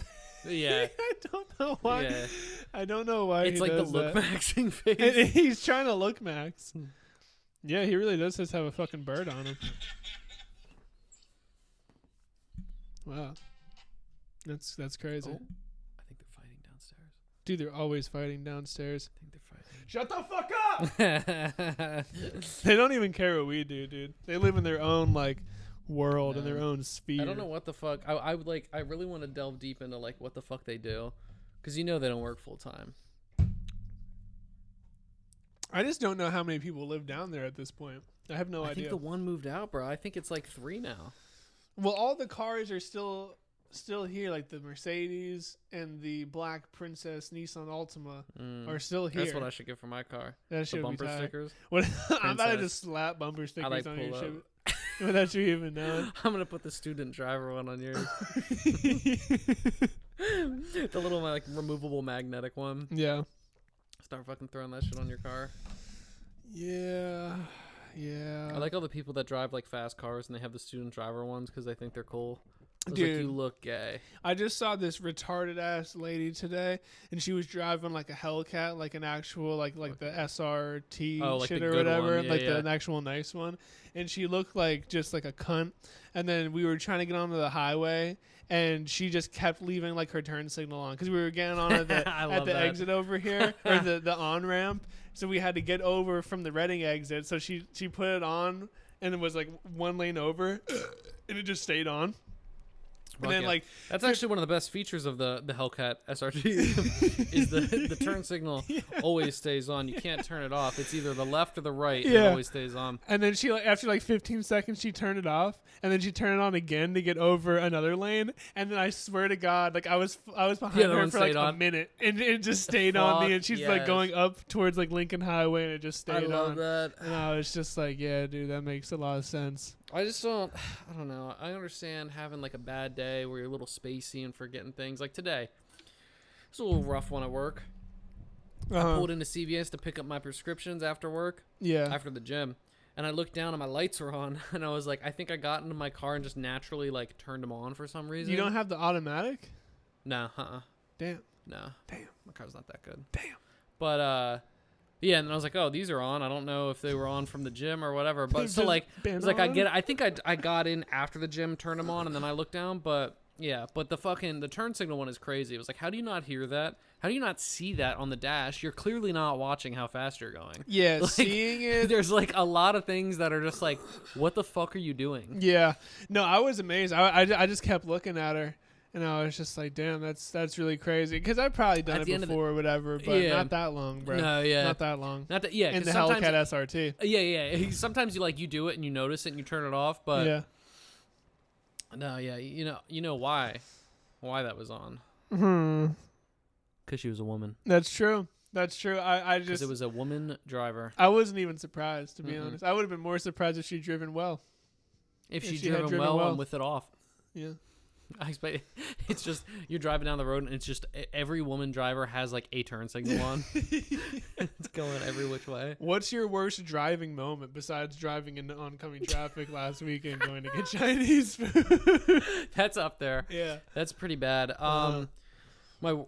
Yeah. I don't know why. Yeah. I don't know why. It's he like the does look that. maxing face. And he's trying to look max. Yeah, he really does just have a fucking bird on him. Wow. That's crazy. Oh, I think they're fighting downstairs. Dude, they're always fighting downstairs. I think they're fighting. Shut the fuck up! They don't even care what we do, dude. They live in their own like world and their own sphere. I don't know what the fuck. I would like. I really want to delve deep into like what the fuck they do, because they don't work full time. I just don't know how many people live down there at this point. I have no idea. I think the one moved out, bro. I think it's like 3 now. Well, all the cars are still here, like the Mercedes and the Black Princess Nissan Altima are still here. That's what I should get for my car. That The should bumper be tight. stickers. What, I'm about to Princess. just slap bumper stickers like on your pull shit without you even knowing. I'm gonna put the student driver one on yours. The little like removable magnetic one. Yeah. Start fucking throwing that shit on your car. Yeah. I like all the people that drive like fast cars and they have the student driver ones because they think they're cool. I was Dude, like, you look gay. I just saw this retarded ass lady today, and she was driving like a Hellcat, like an actual like the SRT like shit the or good whatever, one. Yeah, like yeah. an actual nice one. And she looked like just like a cunt. And then we were trying to get onto the highway, and she just kept leaving like her turn signal on because we were getting on at the exit over here or the on ramp. So we had to get over from the Reading exit. So she put it on, and it was like one lane over, and it just stayed on. And then, like, that's actually one of the best features of the Hellcat SRT is the turn signal always stays on. You can't turn it off. It's either the left or the right. And it always stays on. And then she after like 15 seconds she turned it off, and then she turned it on again to get over another lane. And then I swear to God, like I was behind her for like a minute, and it just stayed on me. And she's like going up towards like Lincoln Highway, and it just stayed on. I love that. And I was just like, yeah, dude, that makes a lot of sense. I don't know. I understand having like a bad day where you're a little spacey and forgetting things. Like today, it's a little rough one at work. I pulled into CVS to pick up my prescriptions after work. Yeah. After the gym. And I looked down and my lights were on. And I was like, I think I got into my car and just naturally like turned them on for some reason. You don't have the automatic? No, Damn. No. Damn. My car's not that good. Damn. But, yeah, and then I was like, oh, these are on. I don't know if they were on from the gym or whatever. But so like, it was like I think I got in after the gym, turned them on, and then I looked down. But yeah, but the turn signal one is crazy. It was like, how do you not hear that? How do you not see that on the dash? You're clearly not watching how fast you're going. Yeah, like, seeing it. There's like a lot of things that are just like, what the fuck are you doing? Yeah, no, I was amazed. I just kept looking at her. And I was just like, damn, that's really crazy. Because I've probably done it before or whatever, but not that long, bro. No, yeah. Not that long. Not that, yeah. In the Hellcat SRT. Yeah. Sometimes you do it and you notice it and you turn it off, but... Yeah. No, yeah. You know why that was on. Because she was a woman. That's true. I just... Because it was a woman driver. I wasn't even surprised, to be honest. I would have been more surprised if she'd driven well. If she'd driven well and with it off. Yeah. I expect it's just you're driving down the road and it's just every woman driver has like a turn signal on. It's going every which way. What's your worst driving moment besides driving into oncoming traffic last weekend going to get Chinese food? That's up there. Yeah. That's pretty bad. My the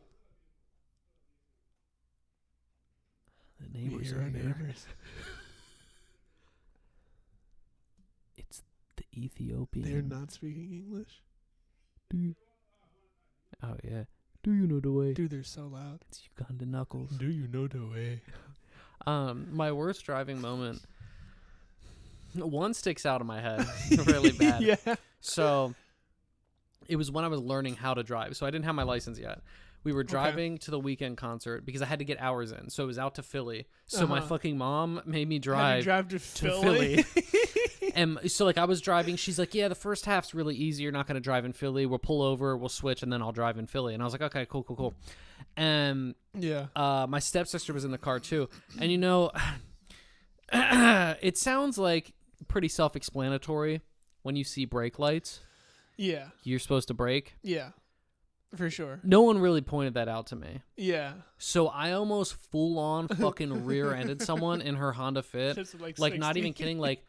neighbors are here. Neighbors. It's the Ethiopian. They're not speaking English. Oh yeah. Do you know the way? Dude, they're so loud. It's Uganda Knuckles. Do you know the way? My worst driving moment. One sticks out in my head really bad. Yeah. So it was when I was learning how to drive. So I didn't have my license yet. We were driving to the weekend concert because I had to get hours in. So it was out to Philly. So my fucking mom made me drive, to Philly. And so like I was driving. She's like, yeah, the first half's really easy. You're not going to drive in Philly. We'll pull over. We'll switch. And then I'll drive in Philly. And I was like, okay, cool. And my stepsister was in the car too. And you know, it sounds like pretty self-explanatory when you see brake lights. Yeah. You're supposed to brake. Yeah. For sure. No one really pointed that out to me. Yeah. So I almost full on fucking rear-ended someone in her Honda Fit. Just like not even kidding. Like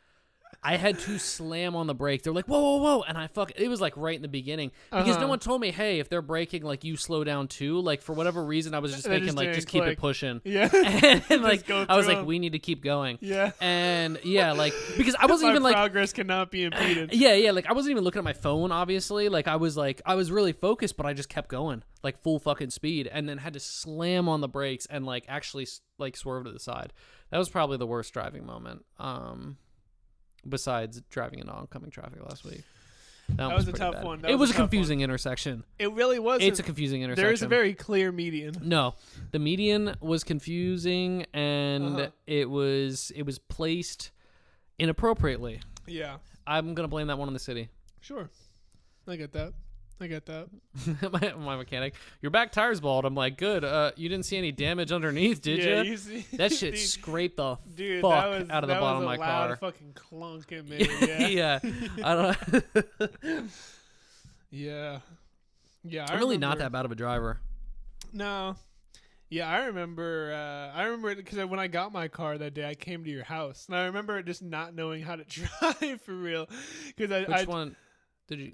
I had to slam on the brake. They're like, whoa. And it was like right in the beginning. Because no one told me, hey, if they're braking, like you slow down too. Like for whatever reason, I was just thinking like, just keep it pushing. Yeah. And like, I was like, we need to keep going. Yeah. And yeah, like, because I wasn't even like. progress cannot be impeded. Yeah. Like I wasn't even looking at my phone, obviously. Like I was really focused, but I just kept going like full fucking speed and then had to slam on the brakes and like actually like swerve to the side. That was probably the worst driving moment. Besides driving into oncoming traffic last week. That was a tough bad. one. It was a confusing intersection. It really was. It's a confusing intersection. There is a very clear median. No, the median was confusing and it was placed inappropriately. Yeah. I'm gonna blame that one on the city. Sure. I get that. my mechanic, your back tire's bald. I'm like, good. You didn't see any damage underneath, did yeah, you? See, that shit scraped the dude, fuck that was, out of the bottom of my loud car. Fucking clunk it made. Yeah. Yeah. I don't. Yeah. I'm really not that bad of a driver. No. Yeah, I remember because when I got my car that day, I came to your house, and I remember just not knowing how to drive for real. Because Which one?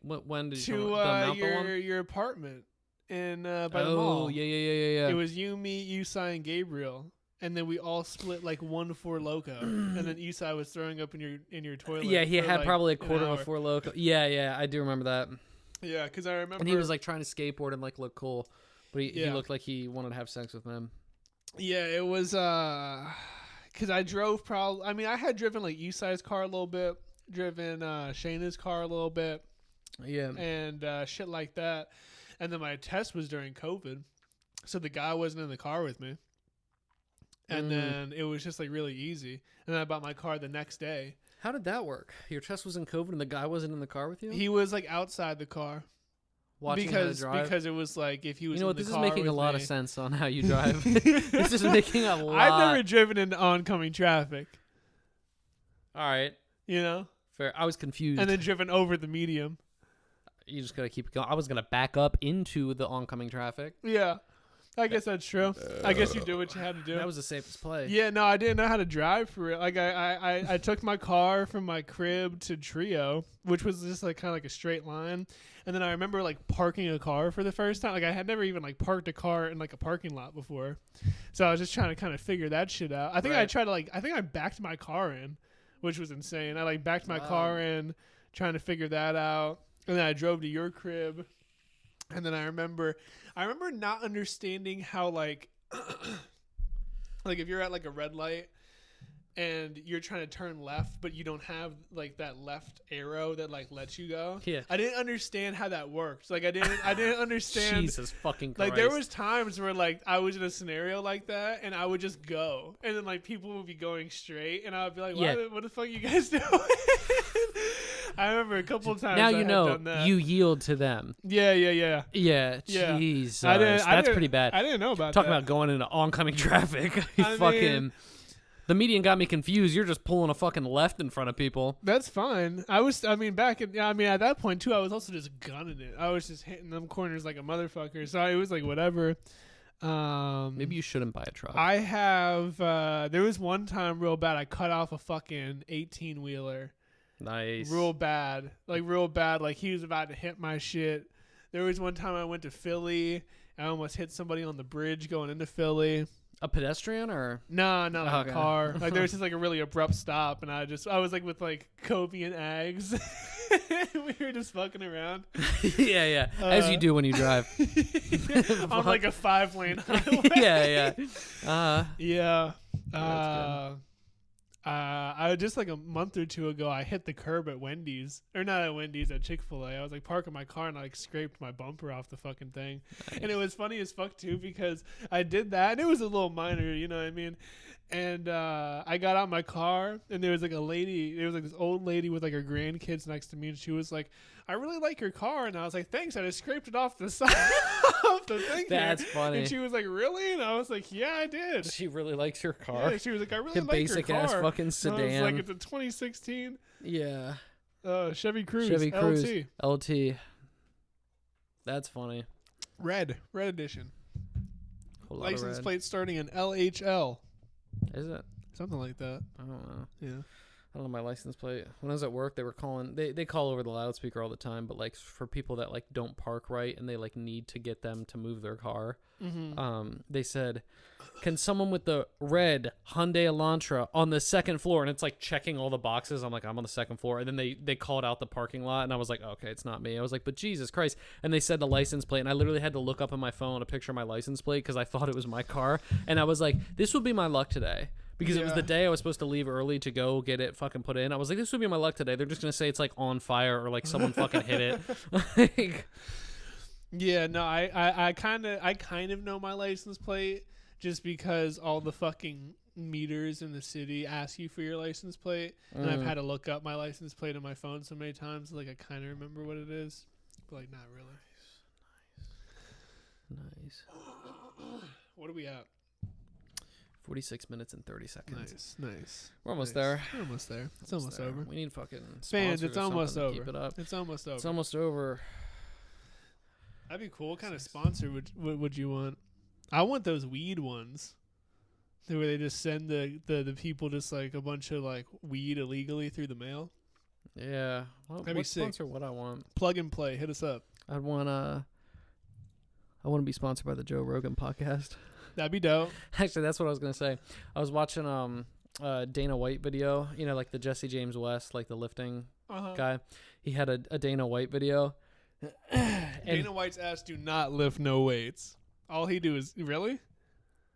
When did you to come? The your apartment in by the Oh mall. yeah. It was you, me, Usai, and Gabriel, and then we all split like 1 4 Loko, and then Usai was throwing up in your toilet. Yeah, he had like probably a quarter of a 4 Loko. Yeah, I do remember that. Yeah, because I remember. And he was like trying to skateboard and like look cool, but he looked like he wanted to have sex with them. Yeah, it was because I drove I had driven like Usai's car a little bit, driven Shayna's car a little bit. Yeah. And shit like that. And then my test was during COVID. So the guy wasn't in the car with me. And then it was just like really easy. And then I bought my car the next day. How did that work? Your test was in COVID and the guy wasn't in the car with you? He was like outside the car. Watching how to drive? Because it was like if he was in the car. This is making a lot of sense on how you drive. This is making a lot. I've never driven into oncoming traffic. All right. You know? Fair. I was confused. And then driven over the medium. You just gotta keep going. I was gonna back up into the oncoming traffic. Yeah, I guess that's true. I guess you did what you had to do. That was the safest play. Yeah, no, I didn't know how to drive for it. Like I took my car from my crib to Trio, which was just like kind of like a straight line, and then I remember like parking a car for the first time. Like I had never even like parked a car in like a parking lot before, so I was just trying to kind of figure that shit out. I think I think I backed my car in, which was insane. I like backed my car in, trying to figure that out. And then I drove to your crib, and then I remember not understanding how like like if you're at like a red light and you're trying to turn left, but you don't have like that left arrow that like lets you go. Yeah, I didn't understand how that works. Like I didn't understand. Jesus fucking Christ. Like there was times where like I was in a scenario like that, and I would just go, and then like people would be going straight, and I would be like, what the fuck are you guys doing? I remember a couple of times. Now you know done that. You yield to them. Yeah. Yeah. Jesus, that's pretty bad. I didn't know about Talking about going into oncoming traffic. Fucking. The median got me confused. You're just pulling a fucking left in front of people. That's fine. At that point too, I was also just gunning it. I was just hitting them corners like a motherfucker. So it was like whatever. Maybe you shouldn't buy a truck. I have. There was one time real bad. I cut off a fucking 18-wheeler. Nice. Real bad. Like he was about to hit my shit. There was one time I went to Philly. I almost hit somebody on the bridge going into Philly. A pedestrian or? No, not a car. Like there was just like a really abrupt stop, and I was like with like Kobe and Ags. We were just fucking around. Yeah. As you do when you drive. On like a 5-lane highway. Yeah. I just like a month or two ago, I hit the curb at Wendy's, or not at Wendy's, at Chick-fil-A. I was like parking my car and I like scraped my bumper off the fucking thing. Nice. And it was funny as fuck too, because I did that and it was a little minor, you know what I mean? And I got out my car and there was like this old lady with like her grandkids next to me, and she was like, "I really like your car." And I was like, "Thanks, I just scraped it off the side of the thing." That's funny. And she was like, "Really?" And I was like, "Yeah, I did." She really likes your car. Yeah, she was like, "I really the like your car." Basic ass fucking sedan. And I was like, "It's a 2016." Yeah. Chevy Cruze. LT. That's funny. Red edition. License plate starting in LHL. Is it? Something like that. I don't know. Yeah. I don't know my license plate. When I was at work, they were calling. They call over the loudspeaker all the time, but like for people that like don't park right and they like need to get them to move their car, they said, "Can someone with the red Hyundai Elantra on the second floor?" And it's like checking all the boxes. I'm like, I'm on the second floor, and then they called out the parking lot, and I was like, okay, it's not me. I was like, but Jesus Christ! And they said the license plate, and I literally had to look up on my phone a picture of my license plate because I thought it was my car, and I was like, this would be my luck today. Because it was the day I was supposed to leave early to go get it fucking put in. I was like, this would be my luck today. They're just going to say it's like on fire or like someone fucking hit it. Like, yeah, no, I kind of know my license plate just because all the fucking meters in the city ask you for your license plate. And I've had to look up my license plate on my phone so many times. Like I kind of remember what it is, but like not really. Nice. What are we at? 46 minutes and 30 seconds. Nice. We're almost there. We're almost there. It's almost over. We need fucking fans. It's almost over. Keep it up. It's almost over. It's almost over. That'd be cool. What kind of sponsor would you want? I want those weed ones. Where they just send the people just like a bunch of like weed illegally through the mail. Yeah. What sponsor would I want? Plug and Play. Hit us up. I want to be sponsored by the Joe Rogan podcast. That'd be dope. Actually, that's what I was gonna say. I was watching Dana White video. You know, like the Jesse James West, like the lifting guy. He had a Dana White video. Dana White's ass do not lift no weights. All he do is really.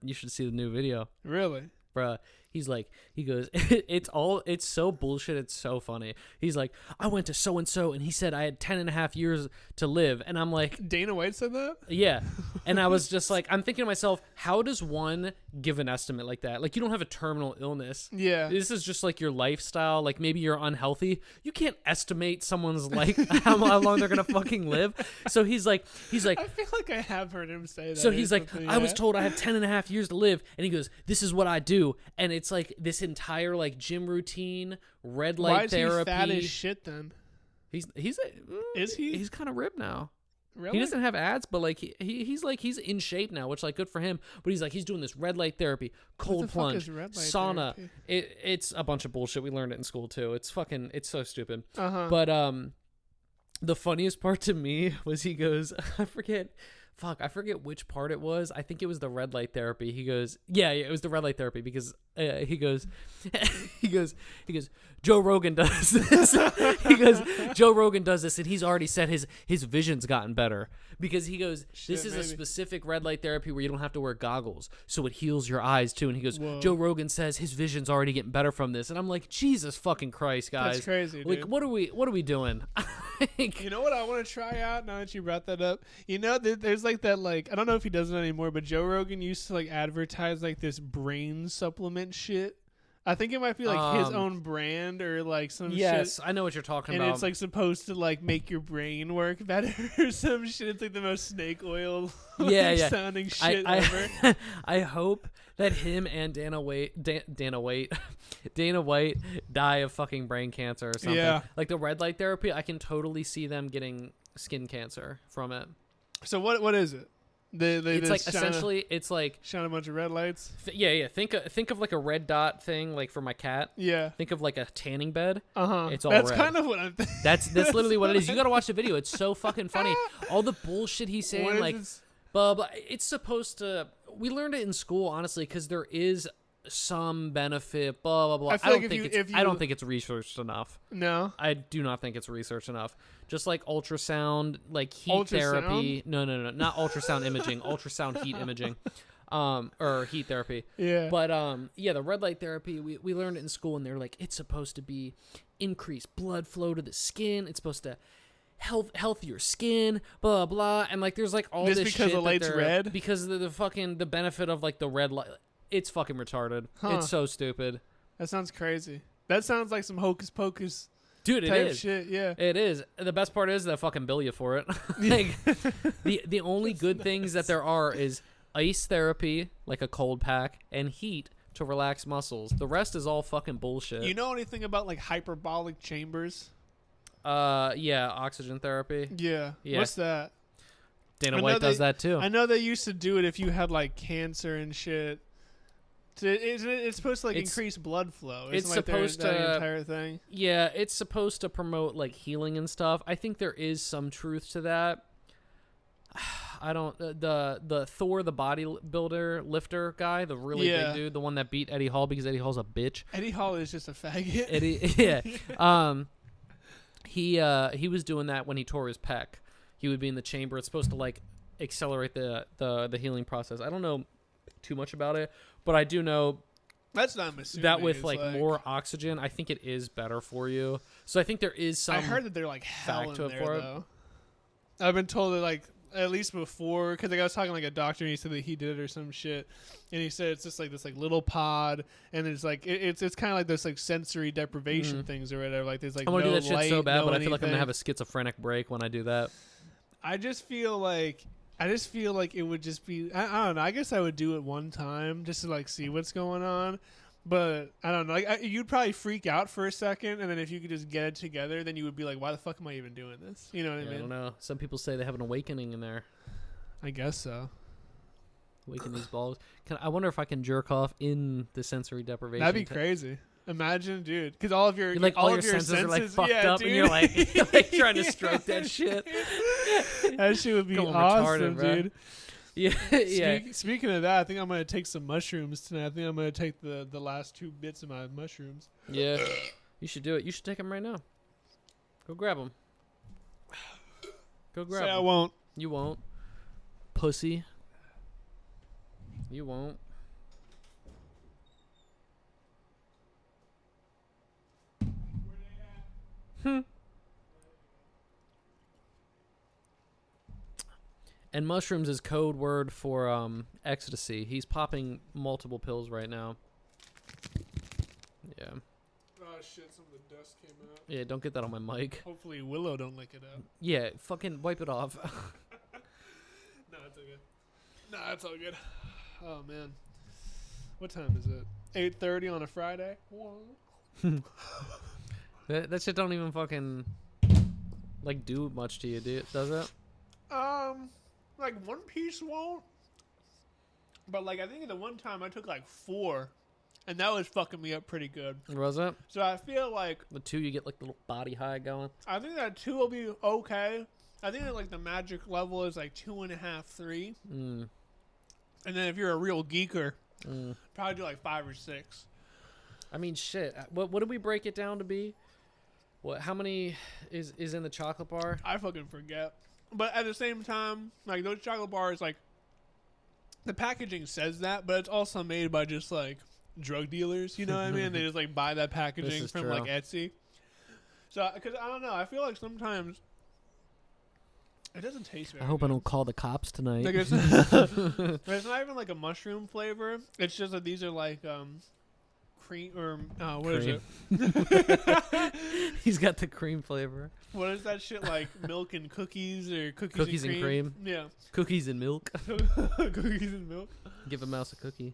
You should see the new video. Really, bruh. He goes, it's so bullshit. It's so funny. He's like, I went to so-and-so and he said I had 10 and a half years to live. And I'm like, Dana White said that? Yeah. And I was just like, I'm thinking to myself, how does one give an estimate like that? Like you don't have a terminal illness. Yeah. This is just like your lifestyle. Like maybe you're unhealthy. You can't estimate someone's like how long they're going to fucking live. So he's like, I feel like I have heard him say that. So he's like, I was told I have 10 and a half years to live. And he goes, this is what I do. And it's like this entire like gym routine, red light therapy. Why is he fat as shit then? He's kind of ripped now. Really? He doesn't have ads, but like he's in shape now, which like good for him. But he's doing this red light therapy, cold plunge, sauna. It's a bunch of bullshit. We learned it in school too. It's so stupid. But the funniest part to me was he goes, I forget which part it was. I think it was the red light therapy. He goes, yeah, it was the red light therapy because he goes, Joe Rogan does this. He goes, Joe Rogan does this, and he's already said his vision's gotten better because he goes, this is a specific red light therapy where you don't have to wear goggles, so it heals your eyes too. And he goes, Joe Rogan says his vision's already getting better from this, and I'm like, Jesus fucking Christ, guys, that's crazy, like, dude. what are we doing? You know what I want to try out now that you brought that up? You know, there's like that, like, I don't know if he does it anymore, but Joe Rogan used to like advertise like this brain supplement shit. I think it might be like his own brand or like some shit. Yes, I know what you're talking about. And it's like supposed to like make your brain work better or some shit. It's like the most snake oil sounding shit ever. I hope that him and Dana White die of fucking brain cancer or something. Yeah. Like the red light therapy, I can totally see them getting skin cancer from it. So what is it? It's like essentially it's like shine a bunch of red lights. Yeah. Think of like a red dot thing like for my cat. Yeah. Think of like a tanning bed. It's all that's red. kind of what I'm thinking. That's literally what it is. You gotta watch the video. It's so fucking funny. All the bullshit he's saying, like blah blah. It's supposed to. We learned it in school, honestly, because there is some benefit. Blah blah blah. I don't think it's researched enough. No, I do not think it's researched enough. Just like ultrasound, like heat therapy. No, not ultrasound imaging. Ultrasound heat imaging, or heat therapy. Yeah. But the red light therapy. We learned it in school, and they're like, it's supposed to be increased blood flow to the skin. It's supposed to healthier skin, blah blah, and like there's like all just this because shit the light's red, because the fucking the benefit of like the red light. It's fucking retarded. It's so stupid. That sounds crazy. That sounds like some hocus pocus. Dude, it is. Shit, yeah. It is. The best part is they fucking bill you for it. Like, the only good things that there are is ice therapy, like a cold pack, and heat to relax muscles. The rest is all fucking bullshit. You know anything about like hyperbolic chambers? Oxygen therapy. Yeah. What's that? Dana White does that too. I know they used to do it if you had like cancer and shit. So it's supposed to like increase blood flow. It's like supposed the entire thing. Yeah, it's supposed to promote like healing and stuff. I think there is some truth to that. I don't the Thor the bodybuilder lifter guy, the really big dude, the one that beat Eddie Hall because Eddie Hall's a bitch. Eddie Hall is just a faggot. He was doing that when he tore his pec. He would be in the chamber. It's supposed to like accelerate the healing process. I don't know too much about it, but I do know that's not assuming that with like more oxygen, I think it is better for you. So I think there is some. I heard that they're like hell in there for though. I've been told that like at least before, because like, I was talking to like a doctor and he said that he did it or some shit, and he said it's just like this like little pod, and it's like it's kind of like those like sensory deprivation things or whatever. Like there's like I want to no do that shit light, so bad, no but anything. I feel like I'm gonna have a schizophrenic break when I do that. I just feel like it would just be I don't know. I guess I would do it one time just to like see what's going on, but I don't know. Like you'd probably freak out for a second, and then if you could just get it together, then you would be like, "Why the fuck am I even doing this?" You know what I mean? I don't know. Some people say they have an awakening in there. I guess so. Awaken these balls. I wonder if I can jerk off in the sensory deprivation. That'd be crazy. Imagine, dude, because all of your all your senses are like fucked up, dude. And you're like trying to stroke that shit. That shit would be awesome, retarded, dude. Yeah. Speaking of that, I think I'm gonna take some mushrooms tonight. I think I'm gonna take the last 2 bits of my mushrooms. Yeah, you should do it. You should take them right now. Go grab them. Go grab them. I won't. You won't. Pussy. You won't. And mushrooms is code word for ecstasy. He's popping multiple pills right now. Yeah. Oh shit, some of the dust came out. Yeah, don't get that on my mic. Hopefully Willow don't lick it up. Yeah, fucking wipe it off. No, it's all good. No, it's all good. Oh man. What time is it? 8:30 on a Friday? That shit don't even fucking like do much to you, does it? Like One Piece won't. But like I think the one time I took like 4, and that was fucking me up pretty good. Was it? So I feel like the 2 you get like the little body high going. I think that 2 will be okay. I think that like the magic level is like 2.5, 3. And then if you're a real geeker, probably do like 5 or 6. I mean, shit. What did we break it down to be? What? How many is in the chocolate bar? I fucking forget. But at the same time, like those chocolate bars, like the packaging says that, but it's also made by just like drug dealers. You know what I mean? They just like buy that packaging from like Etsy. So, because I don't know, I feel like sometimes it doesn't taste very I hope good. I don't call the cops tonight. Like it's not even like a mushroom flavor. It's just that these are like cream or what is Cream. it? He's got the cream flavor. What is that shit like? Milk and cookies or Cookies and cream. Yeah, Cookies and milk. cookies and milk. Give a mouse a cookie.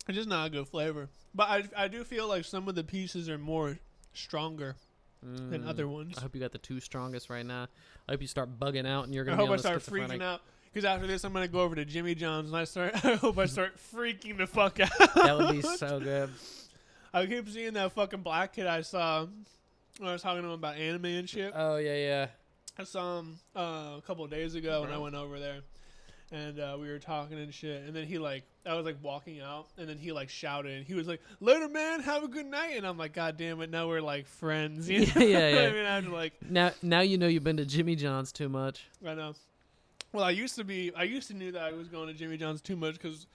It's just not a good flavor. But I do feel like some of the pieces are more stronger than other ones. I hope you got the two strongest right now. I hope you start bugging out and you're I gonna. hope I start freaking out. Because after this, I'm gonna go over to Jimmy John's and I hope I start freaking the fuck out. That would be so good. I keep seeing that fucking black kid I saw when I was talking to him about anime and shit. Oh yeah. I saw him a couple of days ago when I went over there, and we were talking and shit. And then I was like walking out, and then he like shouted, and he was like, "Later, man, have a good night." And I'm like, "God damn it, now we're like friends." You know? Yeah. I mean, I'm like, now you know you've been to Jimmy John's too much. I know. Well, I used to knew that I was going to Jimmy John's too much because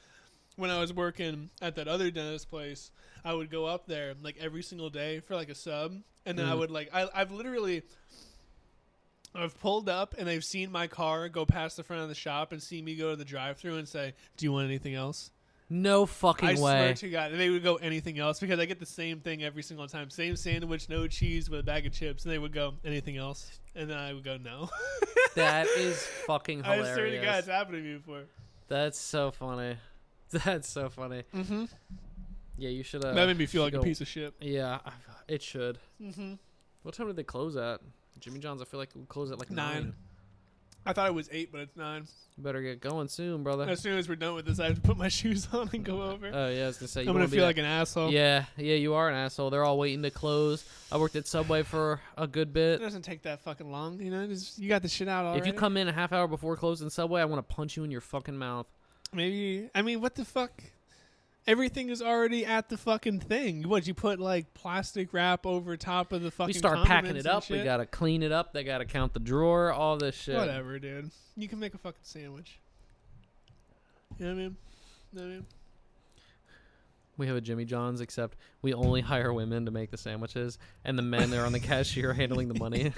when I was working at that other dentist place, I would go up there like every single day for like a sub, and then I would like I've pulled up and they've seen my car go past the front of the shop and see me go to the drive-thru and say, "Do you want anything else?" No fucking I way. swear to God, and they would go anything else because I get the same thing every single time. Same sandwich, no cheese with a bag of chips, and they would go anything else, and then I would go no. That is fucking hilarious. I swear to God, it's happened to me before. That's so funny. That's so funny. Mm-hmm. Yeah, you should. That made me feel like a piece of shit. Yeah, it should. Mm-hmm. What time did they close at? Jimmy John's, I feel like we close at like 9. I thought it was 8, but it's 9. You better get going soon, brother. As soon as we're done with this, I have to put my shoes on and go over. Oh, yeah, I was going to say. I'm going to feel like an asshole. Yeah, you are an asshole. They're all waiting to close. I worked at Subway for a good bit. It doesn't take that fucking long, you know? You got the shit out already. If you come in a half hour before closing Subway, I want to punch you in your fucking mouth. Maybe, I mean, what the fuck? Everything is already at the fucking thing. What, you put like plastic wrap over top of the fucking We start packing it up. Shit? We got to clean it up. They got to count the drawer, all this shit. Whatever, dude. You can make a fucking sandwich. You know what I mean? You know what I mean? We have a Jimmy John's, except we only hire women to make the sandwiches, and the men are on the cashier handling the money.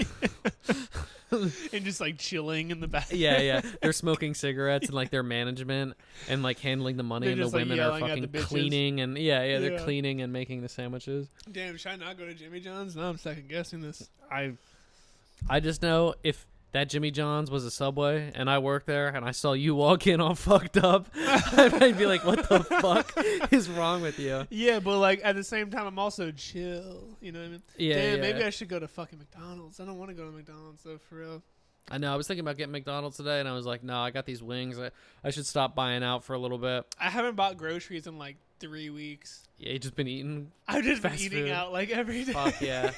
And just like chilling in the back. Yeah. They're smoking cigarettes and like their management and like handling the money, They're and the just, like, women are yelling at fucking the bitches. cleaning and they're Yeah. cleaning and making the sandwiches. Damn, should I not go to Jimmy John's? Now I'm second guessing this. I just know if that Jimmy John's was a Subway and I worked there and I saw you walk in all fucked up, I'd be like, what the fuck is wrong with you? Yeah, but like at the same time, I'm also chill. You know what I mean? Yeah, Damn, yeah. maybe I should go to fucking McDonald's. I don't want to go to McDonald's though, for real. I know. I was thinking about getting McDonald's today, and I was like, no, I got these wings. I should stop buying out for a little bit. I haven't bought groceries in like 3 weeks. Yeah, you just been eating. I've just been Fast eating food. out like every day. Fuck yeah.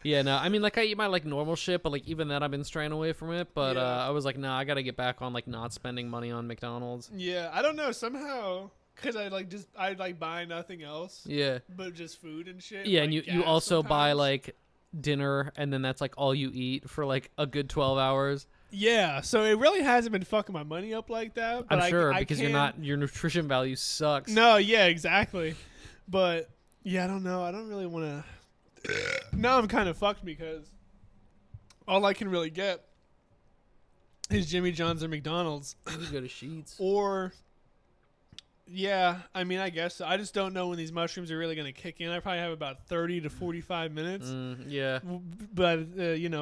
Yeah, no. I mean, like, I eat my like normal shit, but like even that I've been straying away from it. But Yeah. I was like, nah, I got to get back on like not spending money on McDonald's. Yeah, I don't know. Somehow, because I buy nothing else, Yeah. but just food and shit. Yeah, like and you gas also buy sometimes. like dinner, and then that's like all you eat for like a good 12 hours. Yeah, so it really hasn't been fucking my money up like that. But I'm sure I because your nutrition value sucks. No, yeah, exactly. But yeah, I don't know. I don't really want to. Now I'm kind of fucked because all I can really get is Jimmy John's or McDonald's. You go to Sheets. Or, yeah, I mean, I guess so. I just don't know when these mushrooms are really going to kick in. I probably have about 30 to 45 minutes. Yeah, But,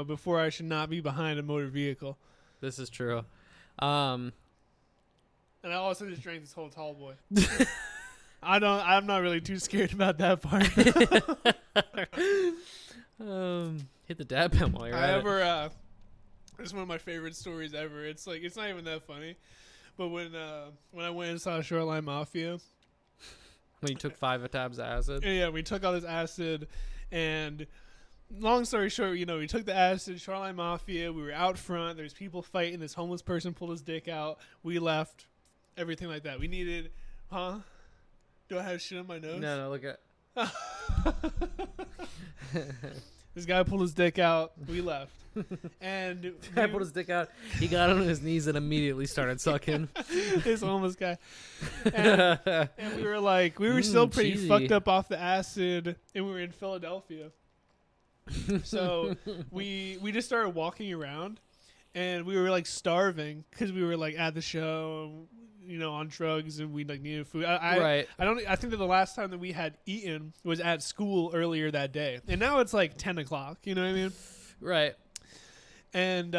before I should not be behind a motor vehicle. this is true. And I also just drank this whole tall boy. I'm not really too scared about that part. Hit the dab pen while you're at it. It's one of my favorite stories ever. It's like, it's not even that funny. But when I went and saw Shoreline Mafia, When you took 5 tabs of acid. yeah, we took all this acid, and long story short, we took the acid, Shoreline Mafia, we were out front, there's people fighting, this homeless person pulled his dick out, we left, everything like that. We needed, huh? Do I have shit on my nose? No, look at. This guy pulled his dick out, we left. And Guy pulled his dick out. He got on his knees and immediately started sucking. this homeless guy. And we were still pretty cheesy. fucked up off the acid, and we were in Philadelphia. So we just started walking around, and we were like starving because we were like at the show. on drugs and we like needed food. Right. I think that the last time that we had eaten was at school earlier that day, and now it's like 10 o'clock. You know what I mean? Right. And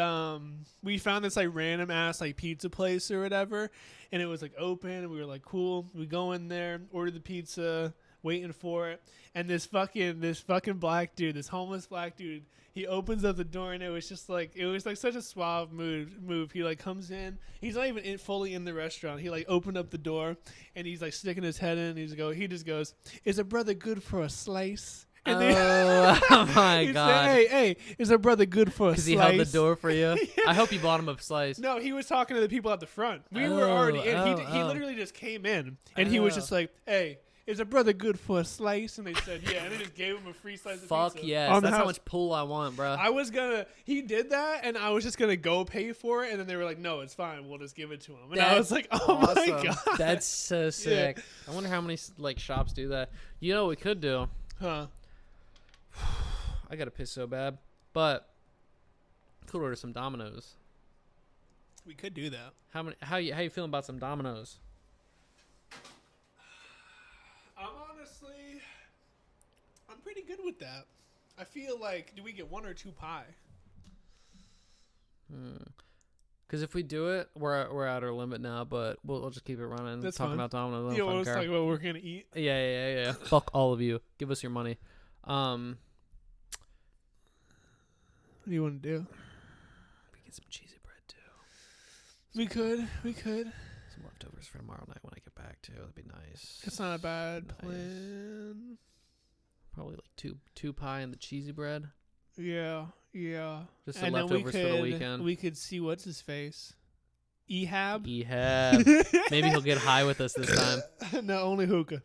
we found this like random ass like pizza place or whatever, and it was like open, and we were like, cool. We go in there, order the pizza, waiting for it, and this fucking black dude, this homeless black dude, he opens up the door, and it was like such a suave move. He like comes in, he's not even fully in the restaurant. He like opened up the door, and he's like sticking his head in. He just goes, "Is a brother good for a slice?" And oh my god! Said, hey, is a brother good for a slice? Because he held the door for you. Yeah. I hope you bought him a slice. No, he was talking to the people at the front. We were already in. He literally just came in, and he was just like, "Hey, is a brother good for a slice?" And they said, "Yeah," and they just gave him a free slice of pizza. Fuck yes, that's how much pull I want, bro. He did that, and I was just gonna go pay for it, and then they were like, "No, it's fine. We'll just give it to him." And I was like, "Oh my god, that's so sick." Yeah. I wonder how many like shops do that. You know what we could do? Huh? I gotta piss so bad, but could order some Dominoes. We could do that. How you feeling about some Dominoes? I'm pretty good with that. I feel like, do we get 1 or 2 pie? Because if we do it, we're at our limit now, but we'll just keep it running. That's talking fine. About Dominoes. Yeah, we'll talk about what we're gonna eat. Yeah. Fuck all of you. Give us your money. What do you want to do? We get some cheesy bread too. We could. Some leftovers for tomorrow night when I get back too. That'd be nice. It's not a bad plan. Probably like two pie and the cheesy bread. Yeah. Just the leftovers for the weekend. We could see what's his face. Ehab. Maybe he'll get high with us this time. No, only hookah.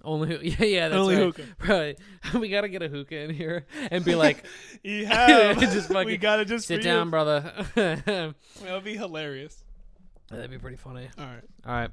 Yeah, that's only right. Hookah. Right. We gotta get a hookah in here and be like, Ehab. just fucking we gotta just sit down, brother. That'll be hilarious. That'd be pretty funny. All right.